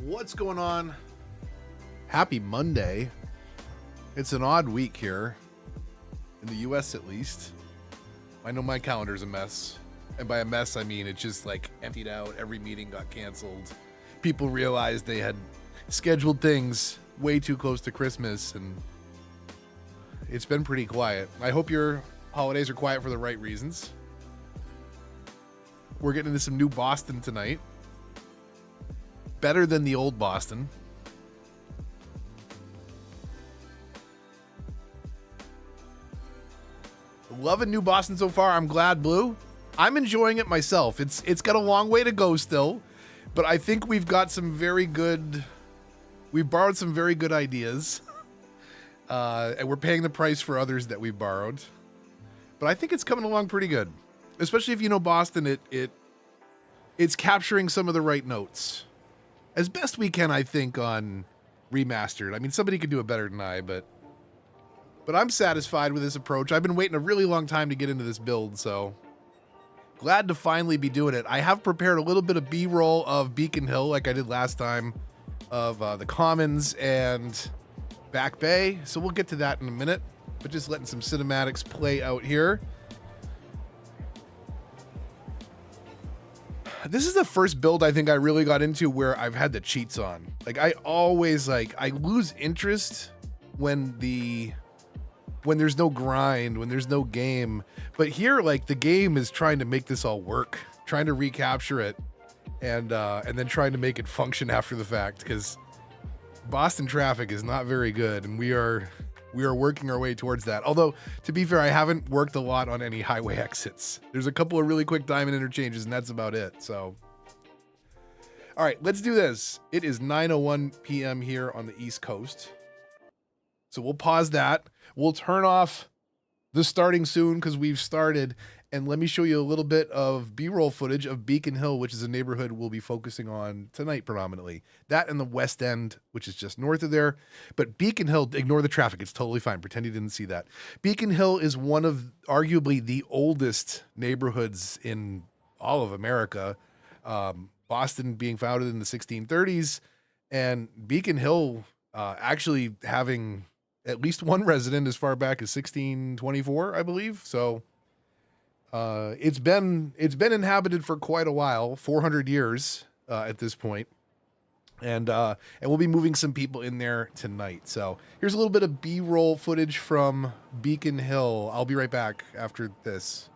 What's going on? Happy Monday. It's an odd week here, in the US at least. I know my calendar's a mess. And by a mess, I mean it just like emptied out. Every meeting got canceled. People realized they had scheduled things way too close to Christmas, and it's been pretty quiet. I hope your holidays are quiet for the right reasons. We're getting into some new Boston tonight. Better than the old Boston. Loving New Boston so far. I'm glad, Blue. I'm enjoying it myself. It's got a long way to go still, but I think we've got some very good. We've borrowed some very good ideas, and we're paying the price for others that we've borrowed. But I think it's coming along pretty good, especially if you know Boston. It's capturing some of the right notes as best we can, I think, on Remastered. I mean, somebody could do it better than I, but I'm satisfied with this approach. I've been waiting a really long time to get into this build, so glad to finally be doing it. I have prepared a little bit of B-roll of Beacon Hill, like I did last time, of the Commons and Back Bay, so we'll get to that in a minute, but just letting some cinematics play out here. This is the first build I think I really got into where I've had the cheats on. Like I always I lose interest when there's no grind, when there's no game. But here, like, the game is trying to make this all work, trying to recapture it, and then trying to make it function after the fact, because Boston traffic is not very good, and we are working our way towards that. Although, to be fair, I haven't worked a lot on any highway exits. There's a couple of really quick diamond interchanges, and that's about it. So, all right, let's do this. It is 9:01 p.m. here on the East Coast. So we'll pause that. We'll turn off the starting soon because we've started. And let me show you a little bit of B-roll footage of Beacon Hill, which is a neighborhood we'll be focusing on tonight predominantly. That and the West End, which is just north of there. But Beacon Hill, ignore the traffic. It's totally fine. Pretend you didn't see that. Beacon Hill is one of arguably the oldest neighborhoods in all of America. Boston being founded in the 1630s, and Beacon Hill actually having at least one resident as far back as 1624, I believe. So it's been inhabited for quite a while, 400 years at this point. And we'll be moving some people in there tonight. So here's a little bit of B-roll footage from Beacon Hill. I'll be right back after this.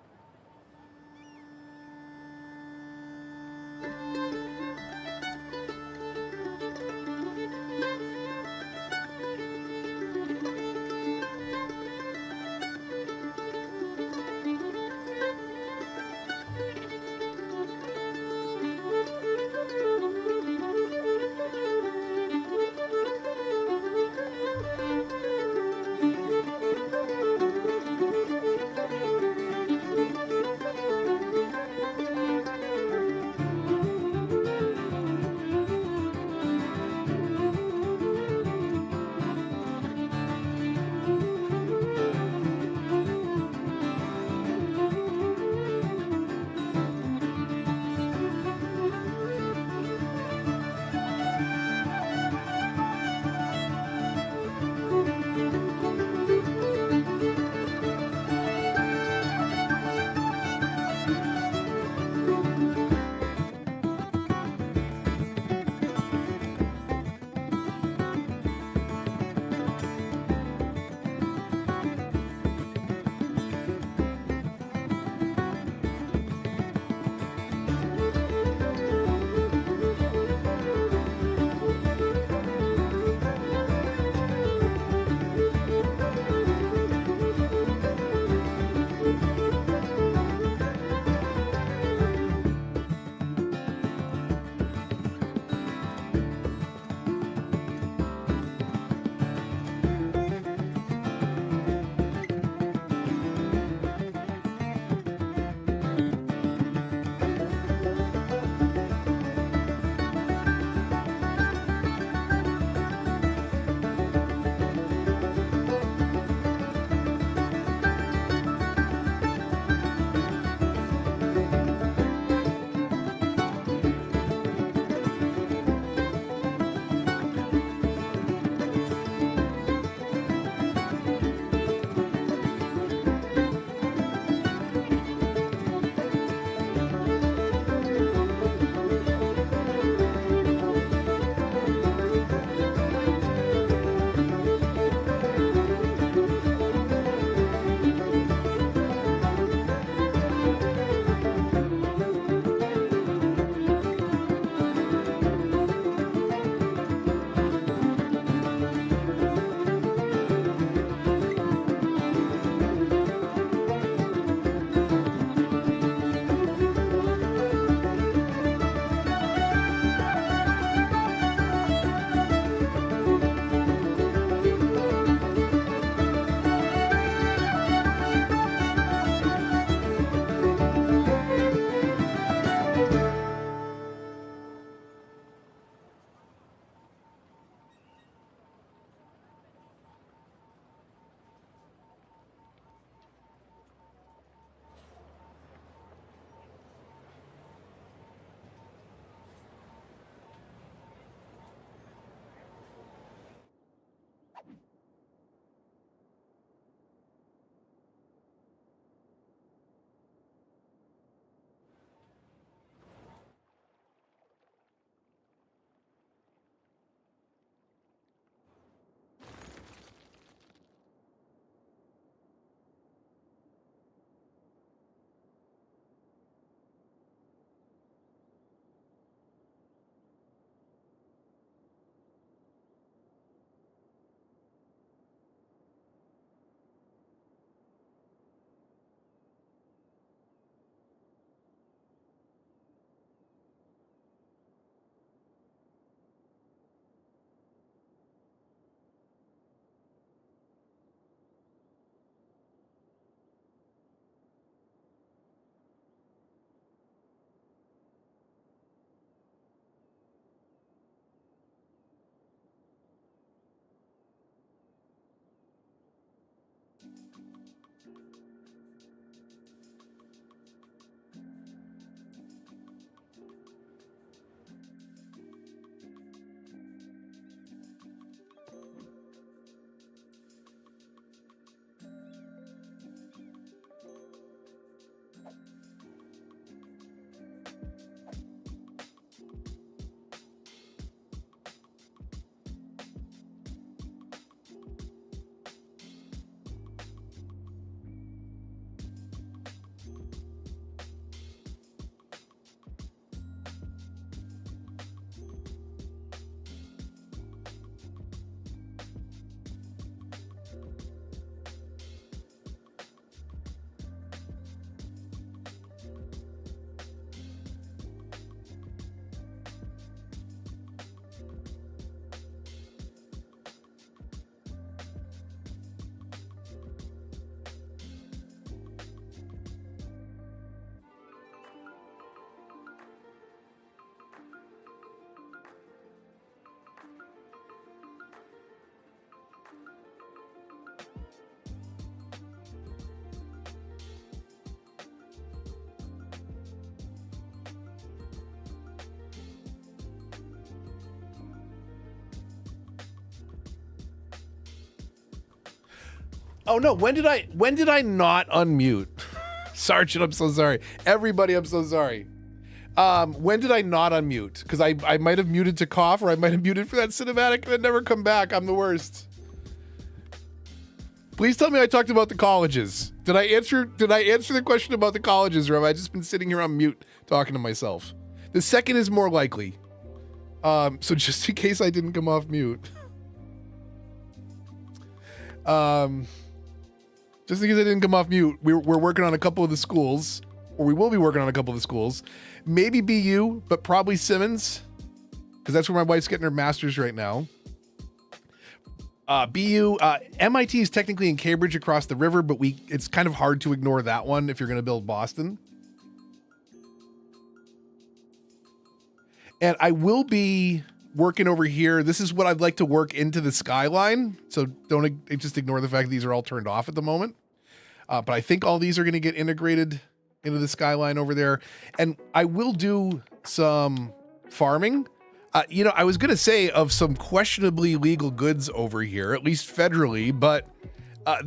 Oh no, when did I not unmute? Sergeant, I'm so sorry. Everybody, I'm so sorry. When did I not unmute? Because I might have muted to cough, or I might have muted for that cinematic and then never come back. I'm the worst. Please tell me I talked about the colleges. Did I answer the question about the colleges, or have I just been sitting here on mute talking to myself? The second is more likely. So just in case I didn't come off mute. Just in case I didn't come off mute, we're working on a couple of the schools, or we will be working on a couple of the schools. Maybe BU, but probably Simmons, because that's where my wife's getting her master's right now. BU, MIT is technically in Cambridge across the river, but it's kind of hard to ignore that one if you're going to build Boston. And I will be working over here. This is what I'd like to work into the skyline. So don't just ignore the fact that these are all turned off at the moment. But I think all these are going to get integrated into the skyline over there. And I will do some farming. I was going to say of some questionably legal goods over here, at least federally, but I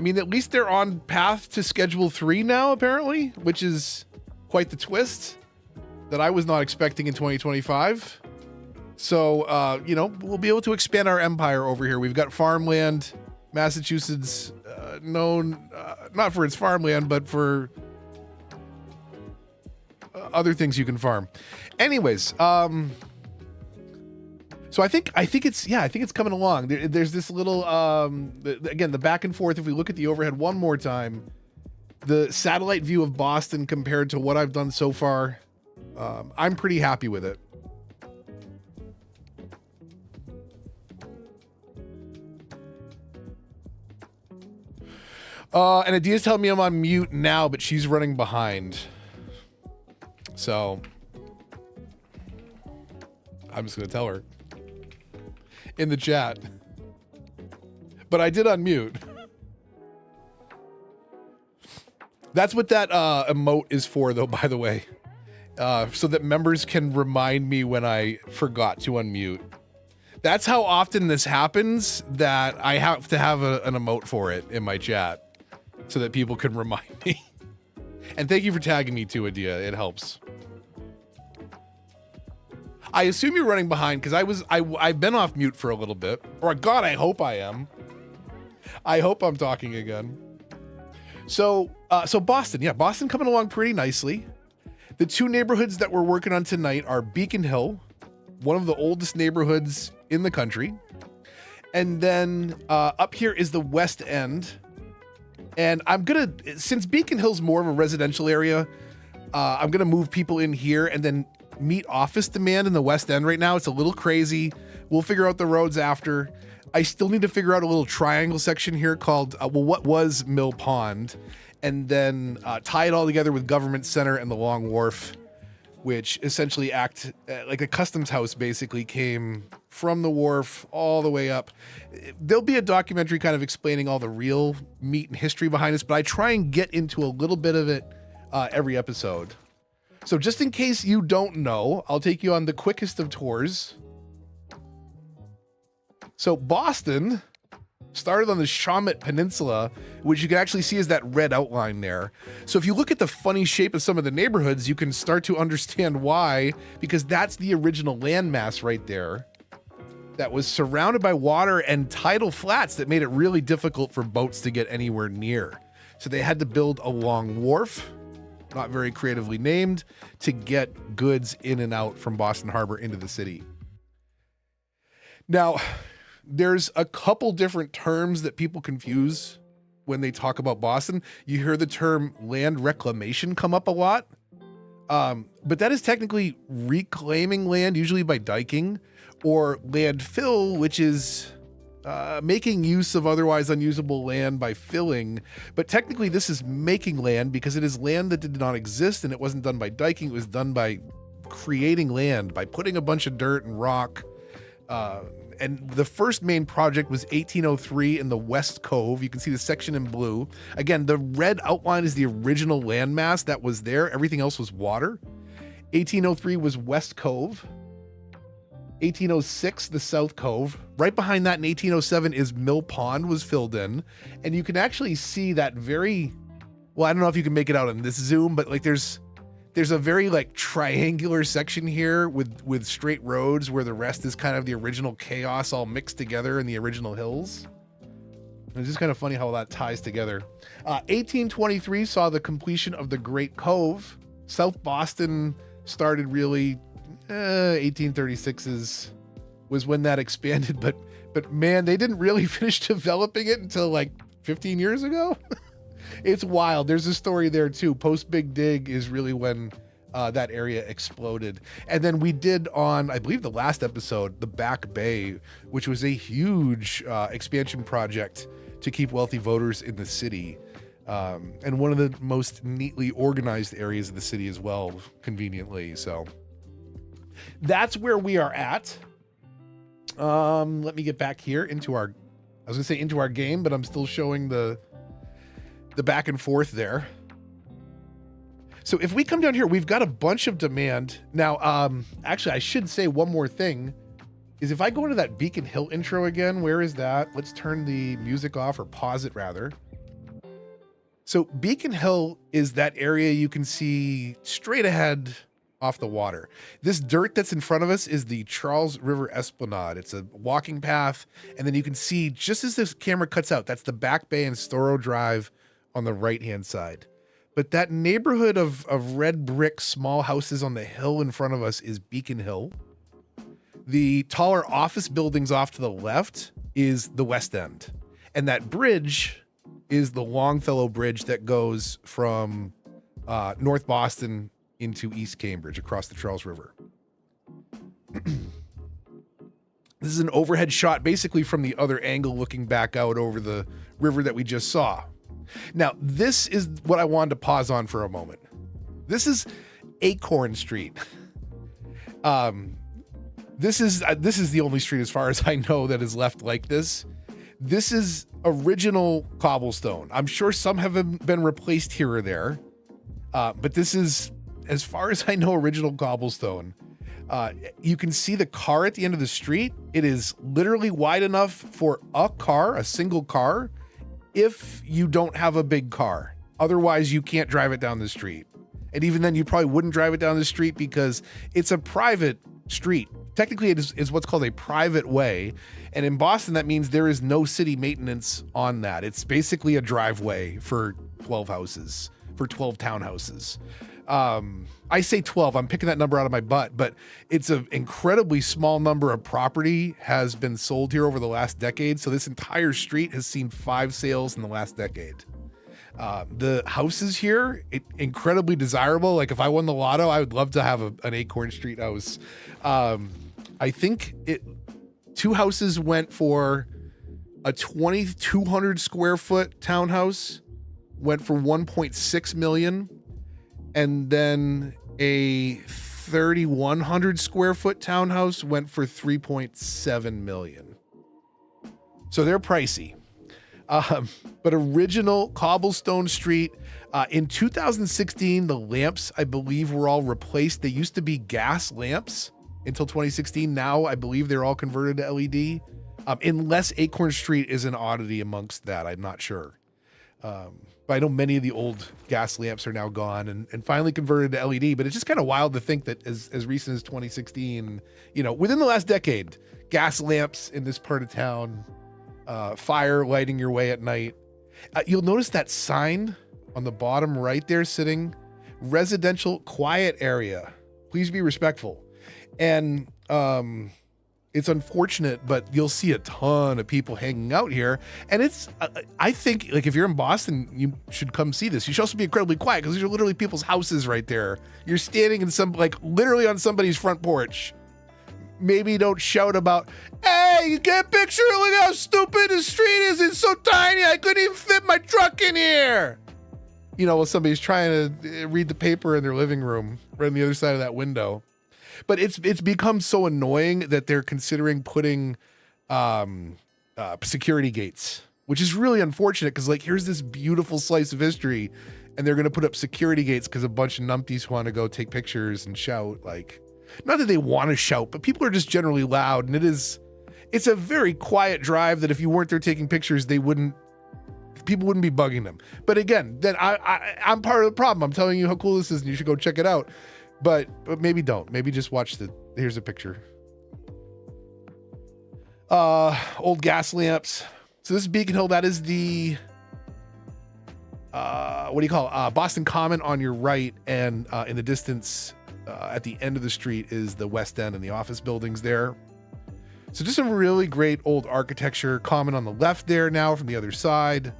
mean, at least they're on path to Schedule 3 now, apparently, which is quite the twist that I was not expecting in 2025. So, we'll be able to expand our empire over here. We've got farmland, Massachusetts, known not for its farmland, but for other things you can farm. Anyways, so I think it's coming along. There's this little, again, the back and forth. If we look at the overhead one more time, the satellite view of Boston compared to what I've done so far, I'm pretty happy with it. And Adia's telling me I'm on mute now, but she's running behind. So I'm just going to tell her in the chat. But I did unmute. That's what that emote is for, though, by the way. So that members can remind me when I forgot to unmute. That's how often this happens, that I have to have an emote for it in my chat so that people can remind me. And thank you for tagging me too, Adia. It helps. I assume you're running behind because I've been off mute for a little bit. Or God, I hope I am. I hope I'm talking again. So Boston, yeah, Boston coming along pretty nicely. The two neighborhoods that we're working on tonight are Beacon Hill, one of the oldest neighborhoods in the country. And then up here is the West End. And since Beacon Hill's more of a residential area, I'm gonna move people in here and then meet office demand in the West End right now. It's a little crazy. We'll figure out the roads after. I still need to figure out a little triangle section here called, what was Mill Pond? And then tie it all together with Government Center and the Long Wharf, which essentially act like a customs house, basically came from the wharf all the way up. There'll be a documentary kind of explaining all the real meat and history behind this, but I try and get into a little bit of it every episode. So just in case you don't know, I'll take you on the quickest of tours. So Boston started on the Shawmut Peninsula, which you can actually see is that red outline there. So if you look at the funny shape of some of the neighborhoods, you can start to understand why, because that's the original landmass right there that was surrounded by water and tidal flats that made it really difficult for boats to get anywhere near. So they had to build a long wharf, not very creatively named, to get goods in and out from Boston Harbor into the city. Now, there's a couple different terms that people confuse when they talk about Boston. You hear the term land reclamation come up a lot, but that is technically reclaiming land, usually by diking, or landfill, which is making use of otherwise unusable land by filling. But technically this is making land because it is land that did not exist, and it wasn't done by diking. It was done by creating land, by putting a bunch of dirt and rock. And the first main project was 1803 in the West Cove. You can see the section in blue. Again, the red outline is the original landmass that was there. Everything else was water. 1803 was West Cove. 1806, the South Cove. Right behind that in 1807 is Mill Pond was filled in. And you can actually see that very, well, I don't know if you can make it out in this zoom, but like there's a very like triangular section here with straight roads where the rest is kind of the original chaos all mixed together in the original hills. And it's just kind of funny how that ties together. 1823 saw the completion of the Great Cove. South Boston started really, 1836 was when that expanded, but man, they didn't really finish developing it until like 15 years ago. It's wild. There's a story there too. Post Big Dig is really when that area exploded. And then we did on, I believe the last episode, the Back Bay, which was a huge expansion project to keep wealthy voters in the city. And one of the most neatly organized areas of the city as well, conveniently. So that's where we are at. Let me get back here into our, I was gonna say into our game, but I'm still showing the back and forth there. So if we come down here, we've got a bunch of demand. Now, actually, I should say one more thing, is if I go into that Beacon Hill intro again, where is that? Let's turn the music off, or pause it rather. So Beacon Hill is that area you can see straight ahead off the water. This dirt that's in front of us is the Charles River Esplanade. It's a walking path, and then you can see, just as this camera cuts out, that's the Back Bay and Storrow Drive on the right-hand side. But that neighborhood of red brick small houses on the hill in front of us is Beacon Hill. The taller office buildings off to the left is the West End. And that bridge is the Longfellow Bridge that goes from North Boston into East Cambridge across the Charles River. This is an overhead shot basically from the other angle looking back out over the river that we just saw. Now, this is what I wanted to pause on for a moment. This is Acorn Street. This is the only street as far as I know that is left like this. This is original cobblestone. I'm sure some have been replaced here or there, but this is, as far as I know, original cobblestone. You can see the car at the end of the street. It is literally wide enough for a car, a single car, if you don't have a big car. Otherwise, you can't drive it down the street. And even then, you probably wouldn't drive it down the street because it's a private street. Technically, it is what's called a private way. And in Boston, that means there is no city maintenance on that. It's basically a driveway for 12 houses, for 12 townhouses. I say 12, I'm picking that number out of my butt, but it's an incredibly small number of property has been sold here over the last decade. So this entire street has seen 5 sales in the last decade. The houses here, incredibly desirable. Like if I won the lotto, I would love to have an Acorn Street house. I think 2 houses went for a 2,200 square foot townhouse, went for 1.6 million. And then a 3,100 square foot townhouse went for 3.7 million. So they're pricey. But original cobblestone street, in 2016, the lamps, I believe, were all replaced. They used to be gas lamps until 2016. Now I believe they're all converted to LED. Unless Acorn Street is an oddity amongst that, I'm not sure. But I know many of the old gas lamps are now gone and finally converted to LED, but it's just kind of wild to think that as recent as 2016, you know, within the last decade, gas lamps in this part of town, fire lighting your way at night. You'll notice that sign on the bottom right there sitting, residential quiet area. Please be respectful. And it's unfortunate, but you'll see a ton of people hanging out here. And it's, I think, like if you're in Boston, you should come see this. You should also be incredibly quiet because these are literally people's houses right there. You're standing in literally on somebody's front porch. Maybe don't shout about, hey, you get a picture? Look how stupid the street is. It's so tiny. I couldn't even fit my truck in here. You know, while somebody's trying to read the paper in their living room right on the other side of that window. But it's become so annoying that they're considering putting security gates, which is really unfortunate because like here's this beautiful slice of history, and they're gonna put up security gates because a bunch of numpties want to go take pictures and shout. Like, not that they want to shout, but people are just generally loud, and it's a very quiet drive that if you weren't there taking pictures, people wouldn't be bugging them. But again, then I'm part of the problem. I'm telling you how cool this is, and you should go check it out. But maybe don't. Maybe just watch here's a picture. Old gas lamps. So this is Beacon Hill. That is the what do you call it? Boston Common on your right, and in the distance at the end of the street is the West End and the office buildings there. So just some really great old architecture. Common on the left there now from the other side.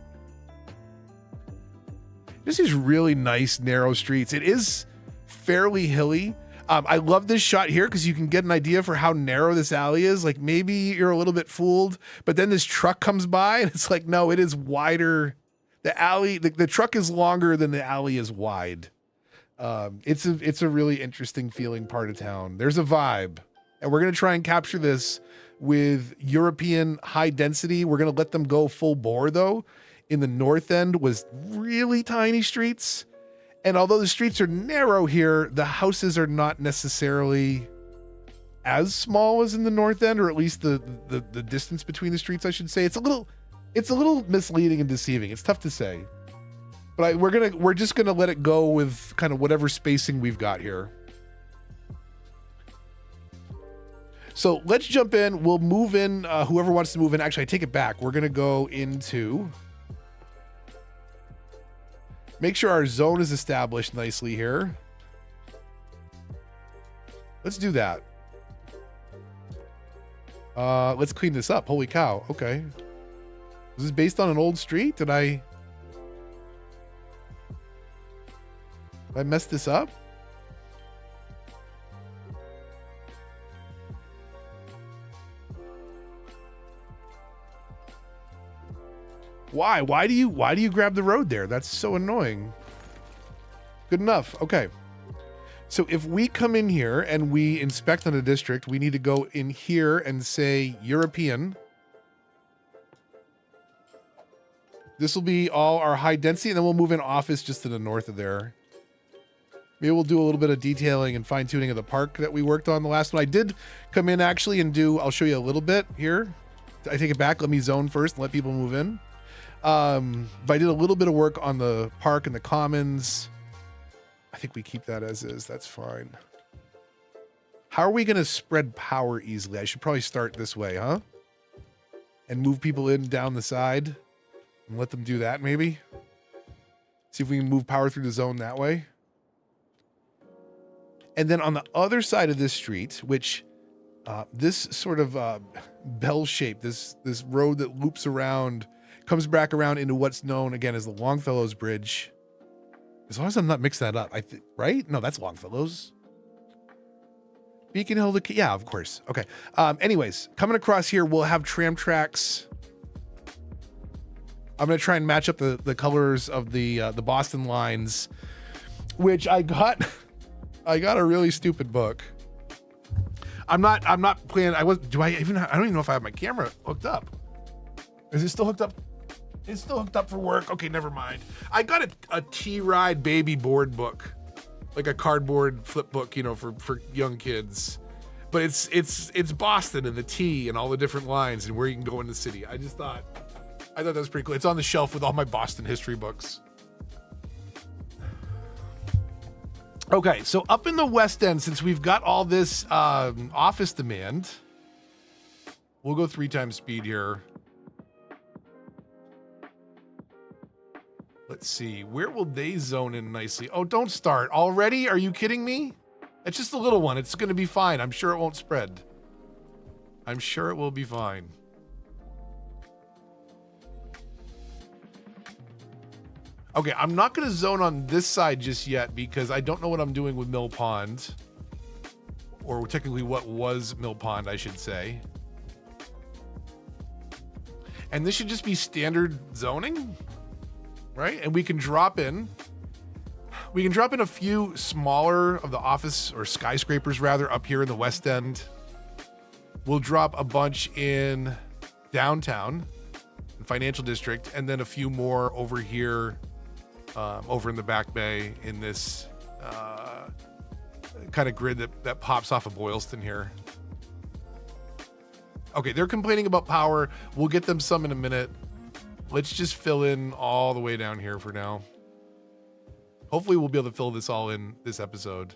Just these really nice narrow streets. It is fairly hilly. I love this shot here because you can get an idea for how narrow this alley is. Like maybe you're a little bit fooled, but then this truck comes by and it's like, no, it is wider. The alley, the truck is longer than the alley is wide. It's a really interesting feeling part of town. There's a vibe, and we're going to try and capture this with European high density. We're going to let them go full bore though. In the north end was really tiny streets. And although the streets are narrow here, the houses are not necessarily as small as in the north end, or at least the distance between the streets, I should say. It's a little misleading and deceiving. It's tough to say. But we're just gonna let it go with kind of whatever spacing we've got here. So let's jump in. We'll move in. Whoever wants to move in. Actually, I take it back. We're gonna go into. Make sure our zone is established nicely here. Let's do that. Let's clean this up. Holy cow. Okay. Was this based on an old street? Did I mess this up? Why? Why do you grab the road there? That's so annoying. Good enough. Okay. So if we come in here and we inspect on a district, we need to go in here and say European. This will be all our high density, and then we'll move in office just to the north of there. Maybe we'll do a little bit of detailing and fine tuning of the park that we worked on the last one. I did come in actually and I'll show you a little bit here. I take it back. Let me zone first and let people move in. But I did a little bit of work on the park and the commons. I think we keep that as is. That's fine. How are we going to spread power easily? I should probably start this way, huh? And move people in down the side and let them do that maybe. See if we can move power through the zone that way. And then on the other side of this street, which this sort of bell shape, this road that loops around, comes back around into what's known again as the Longfellow's Bridge. As long as I'm not mixing that up, right? No, that's Longfellow's. Beacon Hill, yeah, of course. Okay. Anyways, coming across here, we'll have tram tracks. I'm gonna try and match up the colors of the Boston lines, which I got. I got a really stupid book. I'm not planning. I don't even know if I have my camera hooked up. Is it still hooked up? It's still hooked up for work. Okay, never mind. I got a T-Ride baby board book, like a cardboard flip book, you know, for young kids. But it's Boston and the T and all the different lines and where you can go in the city. I thought that was pretty cool. It's on the shelf with all my Boston history books. Okay, so up in the West End, since we've got all this office demand, we'll go 3 times speed here. Let's see, where will they zone in nicely? Oh, don't start already. Are you kidding me? It's just a little one. It's going to be fine. I'm sure it won't spread. I'm sure it will be fine. Okay, I'm not going to zone on this side just yet because I don't know what I'm doing with Mill Pond. Or technically what was Mill Pond, I should say. And this should just be standard zoning, right? And we can drop in. We can drop in a few smaller of the office or skyscrapers rather up here in the West End. We'll drop a bunch in downtown, financial district, and then a few more over here. Over in the Back Bay in this kind of grid that pops off of Boylston here. Okay, they're complaining about power. We'll get them some in a minute. Let's just fill in all the way down here for now. Hopefully we'll be able to fill this all in this episode.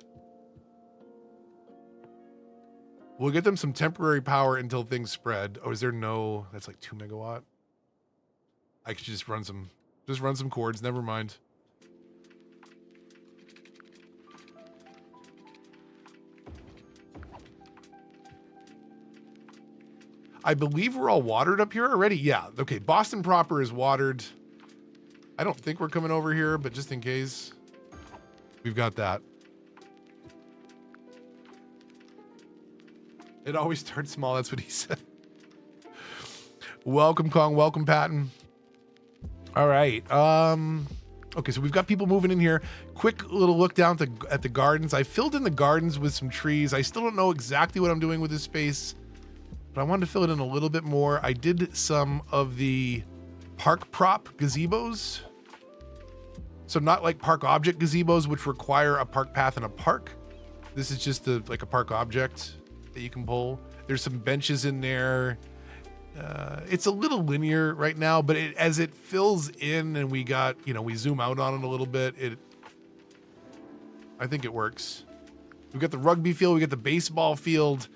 We'll get them some temporary power until things spread. Oh, is there no... That's like 2 megawatt. I could just run some cords. Never mind. I believe we're all watered up here already. Yeah. Okay. Boston proper is watered. I don't think we're coming over here, but just in case, we've got that. It always starts small. That's what he said. Welcome, Kong. Welcome, Patton. All right. Okay, so we've got people moving in here. Quick little look down at the gardens. I filled in the gardens with some trees. I still don't know exactly what I'm doing with this space, but I wanted to fill it in a little bit more. I did some of the park prop gazebos. So not like park object gazebos, which require a park path in a park. This is just like a park object that you can pull. There's some benches in there. It's a little linear right now, but as it fills in and we got, we zoom out on it a little bit, I think it works. We've got the rugby field, we got the baseball field,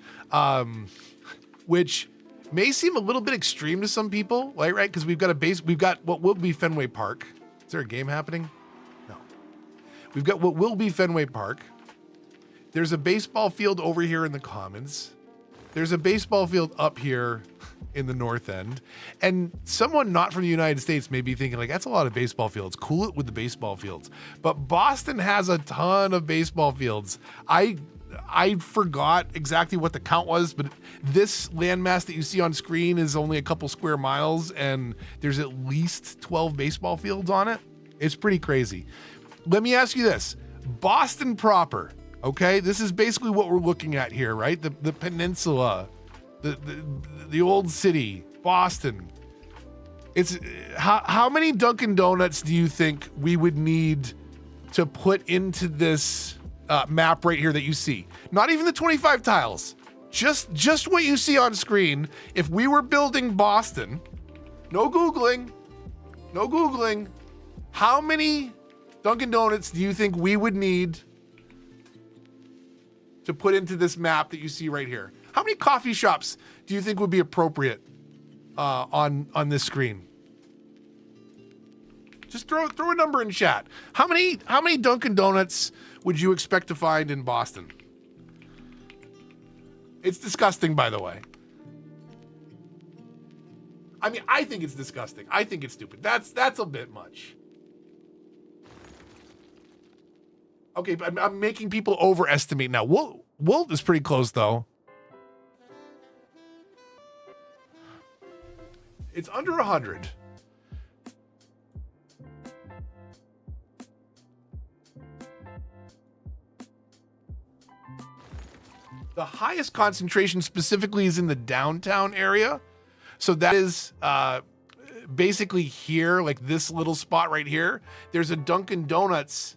which may seem a little bit extreme to some people, right? Because we've got what will be Fenway Park. Is there a game happening? No. We've got what will be Fenway Park. There's a baseball field over here in the Commons. There's a baseball field up here in the north end. And someone not from the United States may be thinking, like, that's a lot of baseball fields. Cool it with the baseball fields. But Boston has a ton of baseball fields. I forgot exactly what the count was, but this landmass that you see on screen is only a couple square miles, and there's at least 12 baseball fields on it. It's pretty crazy. Let me ask you this. Boston proper, okay? This is basically what we're looking at here, right? The peninsula, the old city, Boston. It's how many Dunkin' Donuts do you think we would need to put into this map right here that you see? Not even the 25 tiles, just what you see on screen. If we were building Boston, no Googling, how many Dunkin' Donuts do you think we would need to put into this map that you see right here? How many coffee shops do you think would be appropriate on this screen? Just throw a number in chat. How many Dunkin' Donuts would you expect to find in Boston? It's disgusting, by the way. I mean, I think it's disgusting. I think it's stupid. That's a bit much. Okay, but I'm making people overestimate now. Wolt is pretty close, though. It's under 100. The highest concentration specifically is in the downtown area. So that is basically here, like this little spot right here. There's a Dunkin' Donuts.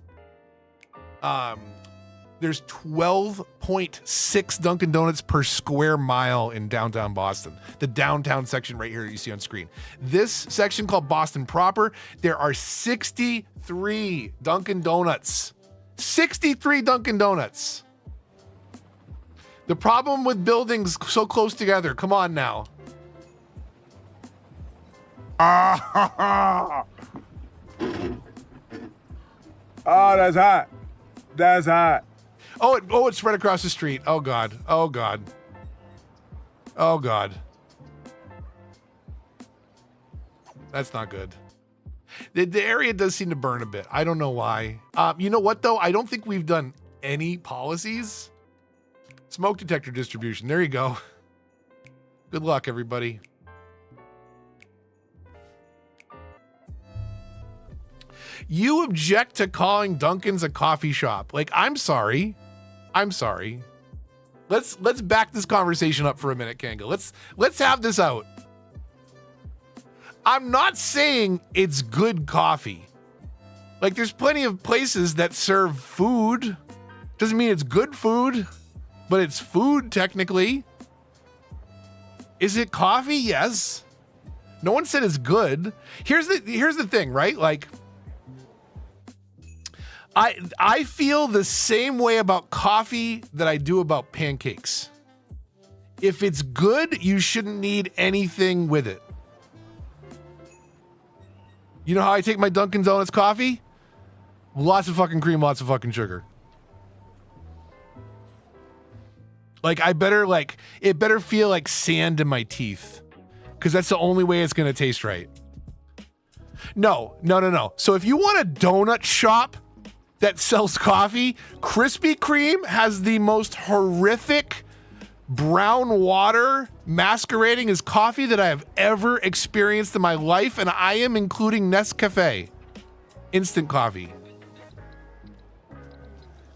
There's 12.6 Dunkin' Donuts per square mile in downtown Boston. The downtown section right here you see on screen. This section called Boston proper, there are 63 Dunkin' Donuts. 63 Dunkin' Donuts. The problem with buildings so close together, come on now. Oh, that's hot. That's hot. Oh, it's spread across the street. Oh, God. Oh, God. Oh, God. That's not good. The area does seem to burn a bit. I don't know why. You know what, though? I don't think we've done any policies. Smoke detector distribution. There you go. Good luck, everybody. You object to calling Dunkin's a coffee shop. Like, I'm sorry. Let's back this conversation up for a minute, Kanga. Let's have this out. I'm not saying it's good coffee. Like, there's plenty of places that serve food Doesn't mean it's good food, but it's food technically. Is it coffee? Yes. No one said it's good. Here's the thing, right? Like, I feel the same way about coffee that I do about pancakes. If it's good, you shouldn't need anything with it. You know how I take my Dunkin' Donuts coffee? Lots of fucking cream, lots of fucking sugar. Like, it better feel like sand in my teeth, because that's the only way it's going to taste right. No. So if you want a donut shop that sells coffee, Krispy Kreme has the most horrific brown water masquerading as coffee that I have ever experienced in my life, and I am including Nescafe instant coffee.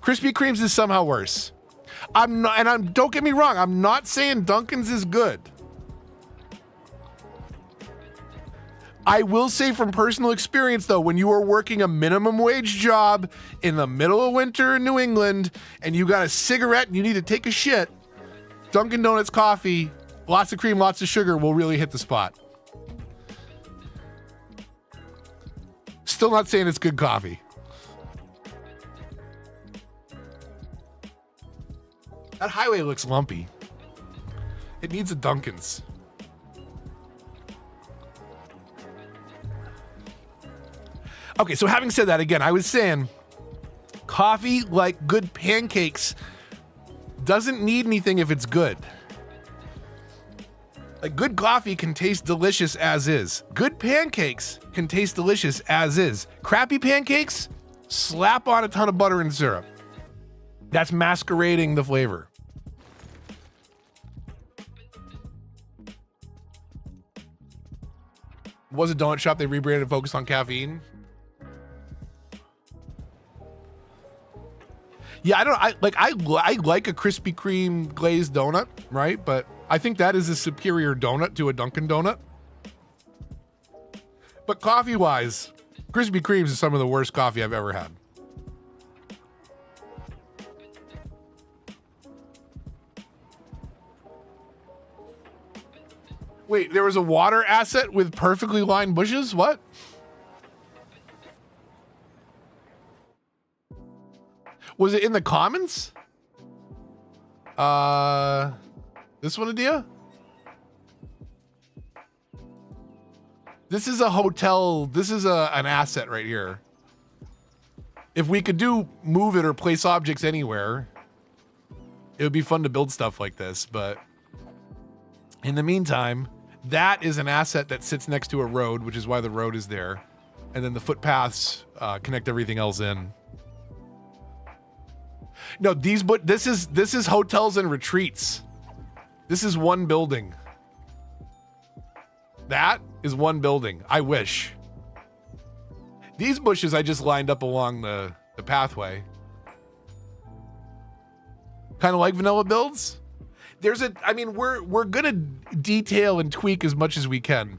Krispy Kreme's is somehow worse. Don't get me wrong, I'm not saying Dunkin's is good. I will say from personal experience, though, when you are working a minimum wage job in the middle of winter in New England and you got a cigarette and you need to take a shit, Dunkin' Donuts coffee, lots of cream, lots of sugar will really hit the spot. Still not saying it's good coffee. That highway looks lumpy. It needs a Dunkin's. Okay, so having said that, again, I was saying coffee, like good pancakes, doesn't need anything if it's good. Like, good coffee can taste delicious as is. Good pancakes can taste delicious as is. Crappy pancakes, slap on a ton of butter and syrup. That's masquerading the flavor. Was a donut shop they rebranded and focused on caffeine? Yeah, I like a Krispy Kreme glazed donut, right? But I think that is a superior donut to a Dunkin' Donut. But coffee-wise, Krispy Kreme's is some of the worst coffee I've ever had. Wait, there was a water asset with perfectly lined bushes? What? Was it in the Commons? This one, Adia? This is a hotel. This is an asset right here. If we could move it or place objects anywhere, it would be fun to build stuff like this. But in the meantime, that is an asset that sits next to a road, which is why the road is there. And then the footpaths connect everything else in. No, this is hotels and retreats. This is one building. That is one building. I wish. These bushes I just lined up along the pathway. Kind of like vanilla builds. We're gonna detail and tweak as much as we can.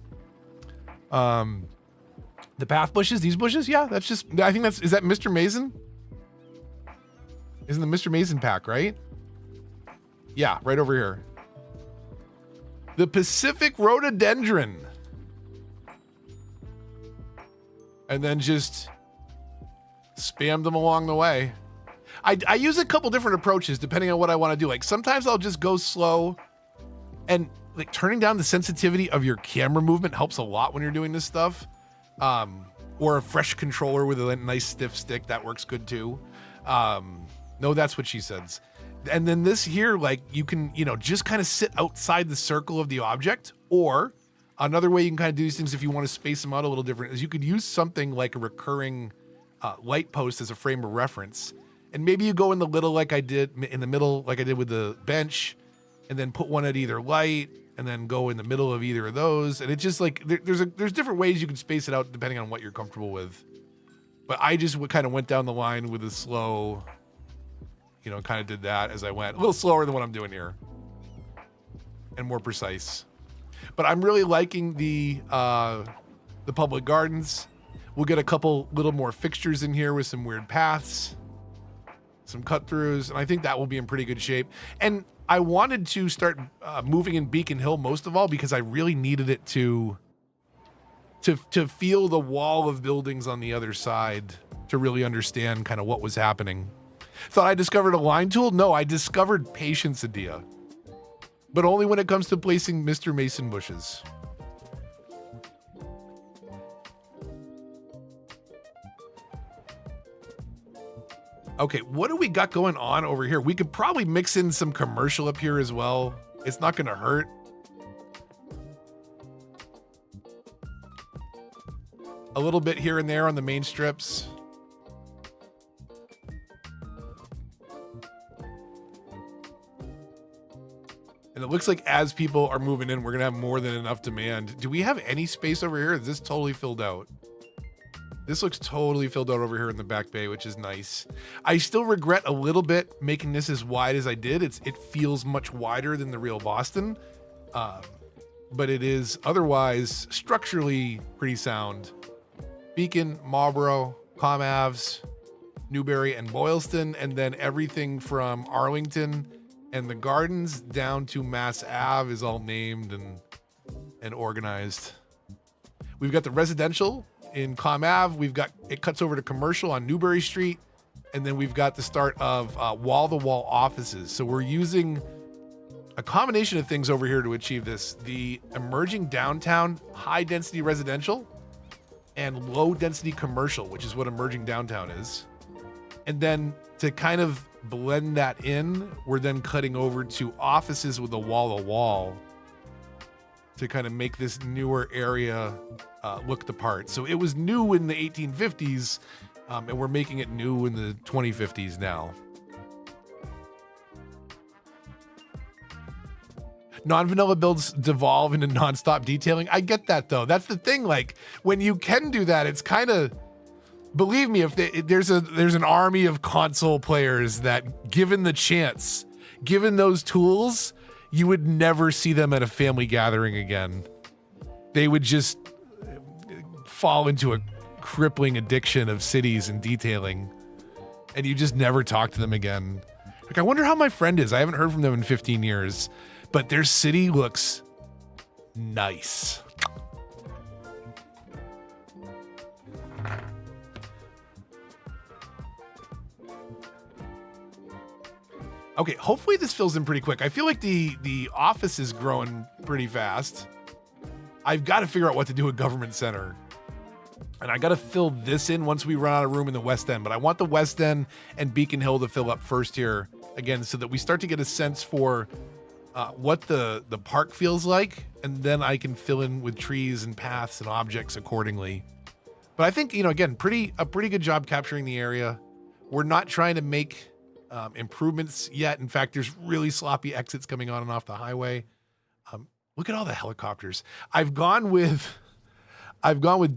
The path bushes, these bushes, yeah, is that Mr. Mason? Isn't the Mr. Mason pack, right? Yeah, right over here. The Pacific rhododendron. And then just spam them along the way. I use a couple different approaches depending on what I want to do. Like, sometimes I'll just go slow, and like turning down the sensitivity of your camera movement helps a lot when you're doing this stuff. Or a fresh controller with a nice stiff stick, that works good too. No, that's what she says. And then this here, like, you can, just kind of sit outside the circle of the object. Or another way you can kind of do these things if you want to space them out a little different is you could use something like a recurring light post as a frame of reference. And maybe you go in the middle like I did with the bench, and then put one at either light, and then go in the middle of either of those. And it's just like, there's different ways you can space it out depending on what you're comfortable with. But I just kind of went down the line with a slow, kind of did that as I went. A little slower than what I'm doing here. And more precise. But I'm really liking the public gardens. We'll get a couple little more fixtures in here with some weird paths. some cut-throughs, and I think that will be in pretty good shape. And I wanted to start moving in Beacon Hill most of all because I really needed it to feel the wall of buildings on the other side to really understand kind of what was happening. Thought I discovered a line tool? No, I discovered patience, Adia. But only when it comes to placing Mr. Mason bushes. Okay, what do we got going on over here? We could probably mix in some commercial up here as well. It's not going to hurt. A little bit here and there on the main strips. And it looks like as people are moving in, we're going to have more than enough demand. Do we have any space over here? Is this totally filled out? This looks totally filled out over here in the back bay, which is nice. I still regret a little bit making this as wide as I did. It feels much wider than the real Boston, but it is otherwise structurally pretty sound. Beacon, Marlborough, Comavs, Newbury, and Boylston, and then everything from Arlington and the Gardens down to Mass Ave is all named and organized. We've got the residential in Com Ave. We've got, it cuts over to commercial on Newbury Street. And then we've got the start of wall-to-wall offices. So we're using a combination of things over here to achieve this. The emerging downtown high-density residential and low-density commercial, which is what emerging downtown is. And then to kind of blend that in, we're then cutting over to offices with a wall-to-wall to kind of make this newer area look the part. So it was new in the 1850s, and we're making it new in the 2050s now. Non-vanilla builds devolve into non-stop detailing. I get that though. That's the thing. Like when you can do that, it's kind of, believe me, if there's an army of console players that, given the chance, given those tools, you would never see them at a family gathering again. They would just fall into a crippling addiction of cities and detailing, and you just never talk to them again. Like, I wonder how my friend is. I haven't heard from them in 15 years, but their city looks nice. Okay, hopefully this fills in pretty quick. I feel like the office is growing pretty fast. I've got to figure out what to do with Government Center. And I got to fill this in once we run out of room in the West End. But I want the West End and Beacon Hill to fill up first here, again, so that we start to get a sense for what the park feels like. And then I can fill in with trees and paths and objects accordingly. But I think, you know, again, a pretty good job capturing the area. We're not trying to make improvements yet. In fact, there's really sloppy exits coming on and off the highway. Look at all the helicopters. I've gone with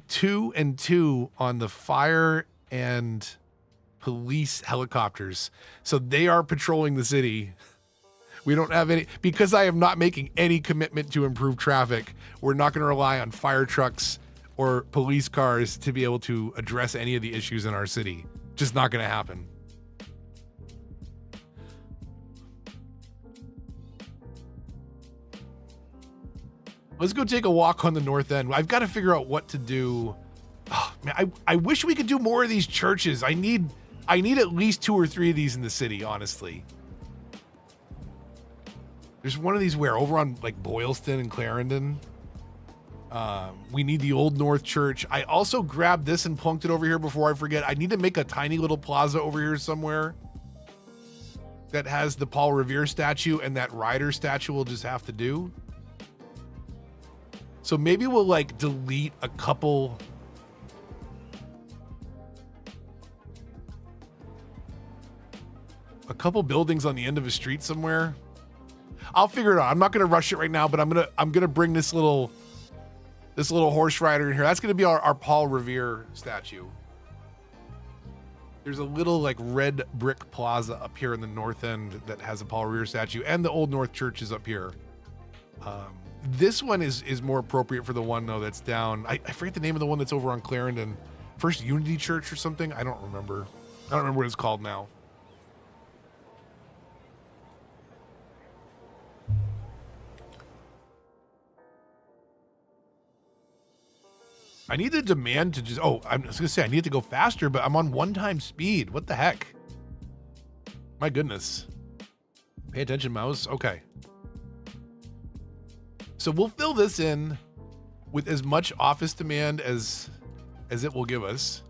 2 and 2 on the fire and police helicopters. So they are patrolling the city. We don't have any, because I am not making any commitment to improve traffic. We're not going to rely on fire trucks or police cars to be able to address any of the issues in our city. Just not going to happen. Let's go take a walk on the north end. I've got to figure out what to do. Oh, man, I wish we could do more of these churches. I need at least 2 or 3 of these in the city, honestly. There's one of these where over on like Boylston and Clarendon. We need the Old North Church. I also grabbed this and plunked it over here before I forget. I need to make a tiny little plaza over here somewhere that has the Paul Revere statue, and that Ryder statue will just have to do. So maybe we'll like delete a couple buildings on the end of a street somewhere. I'll figure it out. I'm not going to rush it right now, but I'm going to bring this little horse rider in here. That's going to be our Paul Revere statue. There's a little like red brick plaza up here in the north end that has a Paul Revere statue, and the Old North Church is up here. This one is more appropriate for the one though that's down. I forget the name of the one that's over on Clarendon. First Unity Church or something. I don't remember what it's called now. I need the demand to just, oh, I was gonna say I need to go faster, but I'm on 1x speed. What the heck? My goodness. Pay attention, mouse. Okay. So we'll fill this in with as much office demand as it will give us.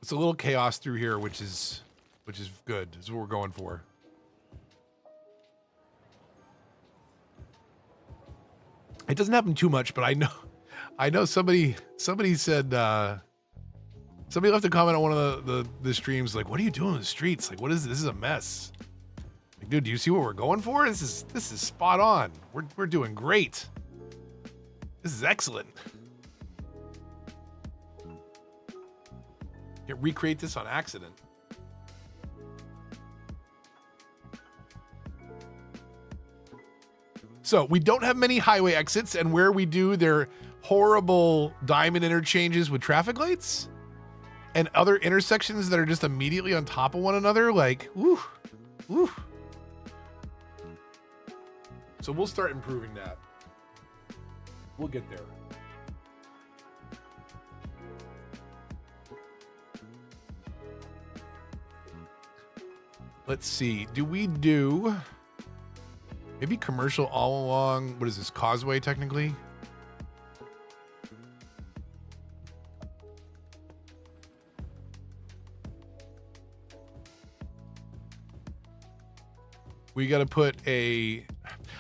It's a little chaos through here, which is good. Is what we're going for. It doesn't happen too much, but I know somebody said somebody left a comment on one of the streams like, what are you doing in the streets? Like, what is this? This is a mess. Like, dude, do you see what we're going for? This is spot on. We're doing great. This is excellent. Can't recreate this on accident. So we don't have many highway exits, and where we do, they're horrible diamond interchanges with traffic lights and other intersections that are just immediately on top of one another. Like, woo, woo. So we'll start improving that. We'll get there. Let's see. Do we do maybe commercial all along? What is this? Causeway, technically? We got to put a,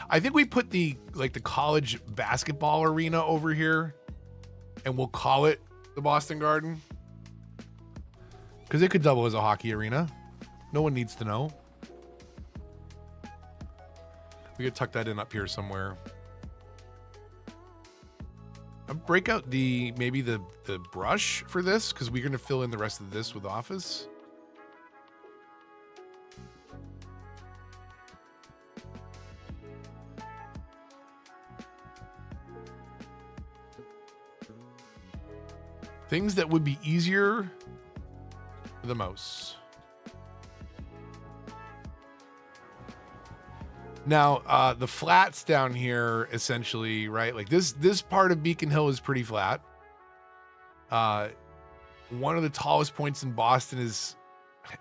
I think we put the college basketball arena over here and we'll call it the Boston Garden. Because it could double as a hockey arena. No one needs to know. We could tuck that in up here somewhere. I'll break out maybe the brush for this, because we're going to fill in the rest of this with office. Things that would be easier with the mouse. Now, the flats down here, essentially, right? Like this part of Beacon Hill is pretty flat. One of the tallest points in Boston is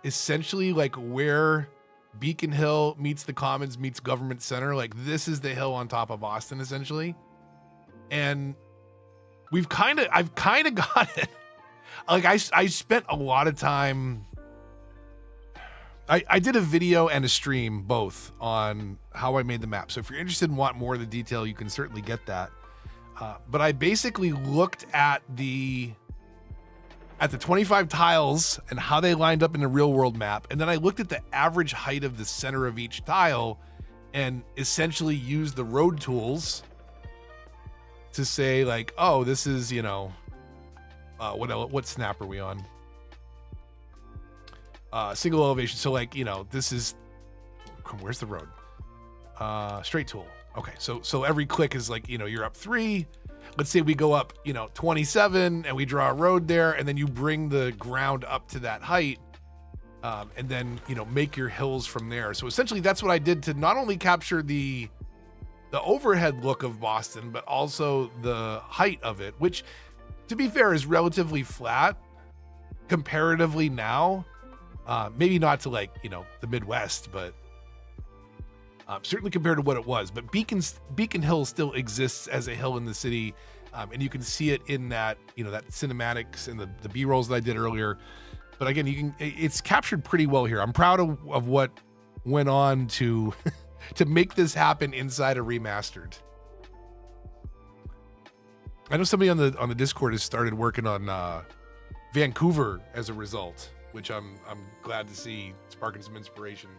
essentially like where Beacon Hill meets the Commons meets Government Center. Like this is the hill on top of Boston, essentially. And I've kind of got it. Like I spent a lot of time. I did a video and a stream both on how I made the map. So if you're interested and want more of the detail, you can certainly get that. But I basically looked at the 25 tiles and how they lined up in the real world map. And then I looked at the average height of the center of each tile and essentially used the road tools to say like, oh, this is, you know, what snap are we on? Single elevation. So like, you know, this is, where's the road? Straight tool. Okay. So every click is like, you know, you're up 3. Let's say we go up, you know, 27 and we draw a road there and then you bring the ground up to that height. And then, you know, make your hills from there. So essentially that's what I did to not only capture the overhead look of Boston, but also the height of it, which to be fair is relatively flat comparatively now. Maybe not to like, you know, the Midwest, but certainly compared to what it was. But Beacon Hill still exists as a hill in the city. And you can see it in that, you know, that cinematics and the B-rolls that I did earlier. But again, it's captured pretty well here. I'm proud of what went on to to make this happen inside a remastered. I know somebody on the Discord has started working on Vancouver as a result, which I'm glad to see sparking some inspiration.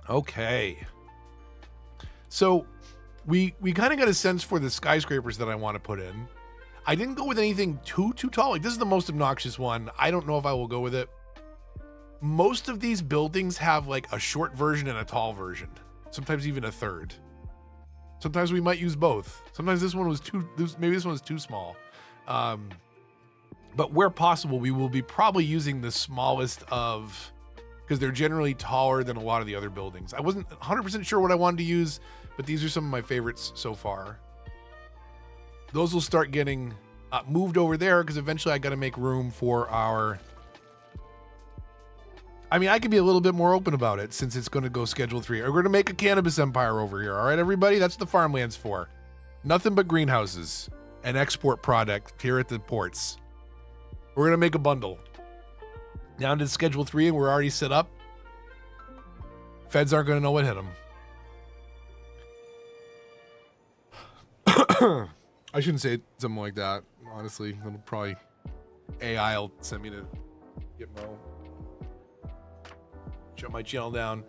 Okay. So we kind of got a sense for the skyscrapers that I want to put in. I didn't go with anything too tall. Like this is the most obnoxious one. I don't know if I will go with it. Most of these buildings have like a short version and a tall version. Sometimes even a third. Sometimes we might use both. Sometimes this one was maybe this one was too small. But where possible, we will be probably using the smallest of, because they're generally taller than a lot of the other buildings. I wasn't 100% sure what I wanted to use, but these are some of my favorites so far. Those will start getting moved over there because eventually I got to make room for our... I mean, I can be a little bit more open about it since it's going to go Schedule 3. We're going to make a cannabis empire over here. All right, everybody? That's what the farmland's for. Nothing but greenhouses and export product here at the ports. We're going to make a bundle. Down to Schedule 3, and we're already set up. Feds aren't going to know what hit them. I shouldn't say something like that, honestly. It'll probably... AI will send me to Gitmo. Shut my channel down.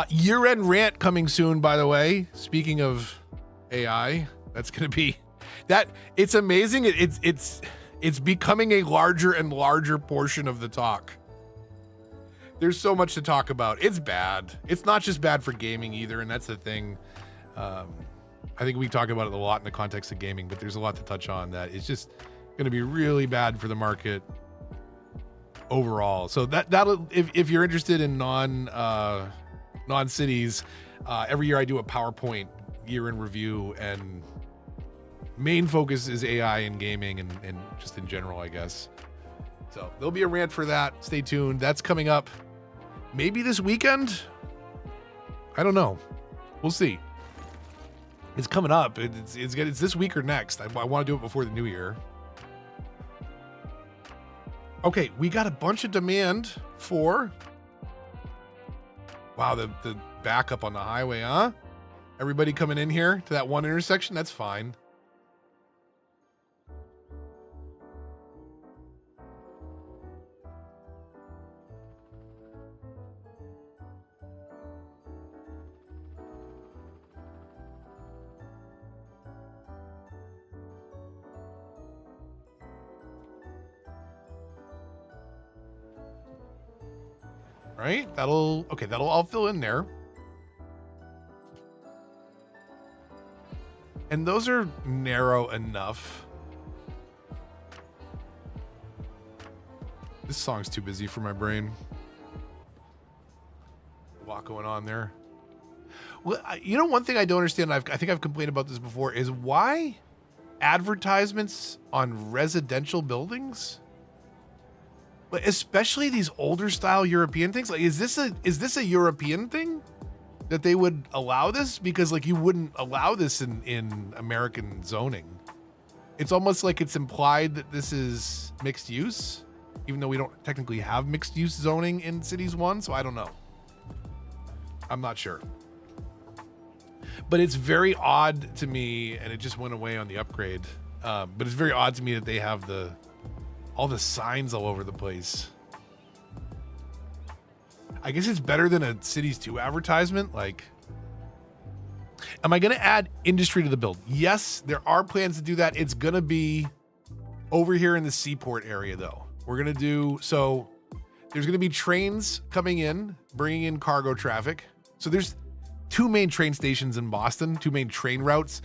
Year-end rant coming soon, by the way. Speaking of AI, that's going to be... that. It's amazing. It's becoming a larger and larger portion of the talk. There's so much to talk about. It's bad. It's not just bad for gaming either, and that's the thing. I think we talk about it a lot in the context of gaming, but there's a lot to touch on that. It's just going to be really bad for the market overall. So that'll if you're interested in non-cities, every year I do a PowerPoint year in review, and main focus is AI and gaming and just in general, I guess. So there'll be a rant for that. Stay tuned. That's coming up maybe this weekend. I don't know. We'll see. It's coming up. It's this week or next. I want to do it before the new year. Okay, we got a bunch of demand for... Wow, the backup on the highway, huh? Everybody coming in here to that one intersection? That's fine. Right? That'll all fill in there. And those are narrow enough. This song's too busy for my brain. A lot going on there. Well, you know, one thing I don't understand, I think I've complained about this before, is why advertisements on residential buildings? But especially these older style European things, like is this a European thing that they would allow this? Because like you wouldn't allow this in American zoning. It's almost like it's implied that this is mixed use, even though we don't technically have mixed use zoning in Cities 1. So I don't know. I'm not sure. But it's very odd to me, and it just went away on the upgrade. But it's very odd to me that they have all the signs all over the place. I guess it's better than a Cities 2 advertisement. Like, am I going to add industry to the build? Yes, there are plans to do that. It's going to be over here in the seaport area, though. We're going to do, so there's going to be trains coming in, bringing in cargo traffic. So there's 2 main train stations in Boston, 2 main train routes.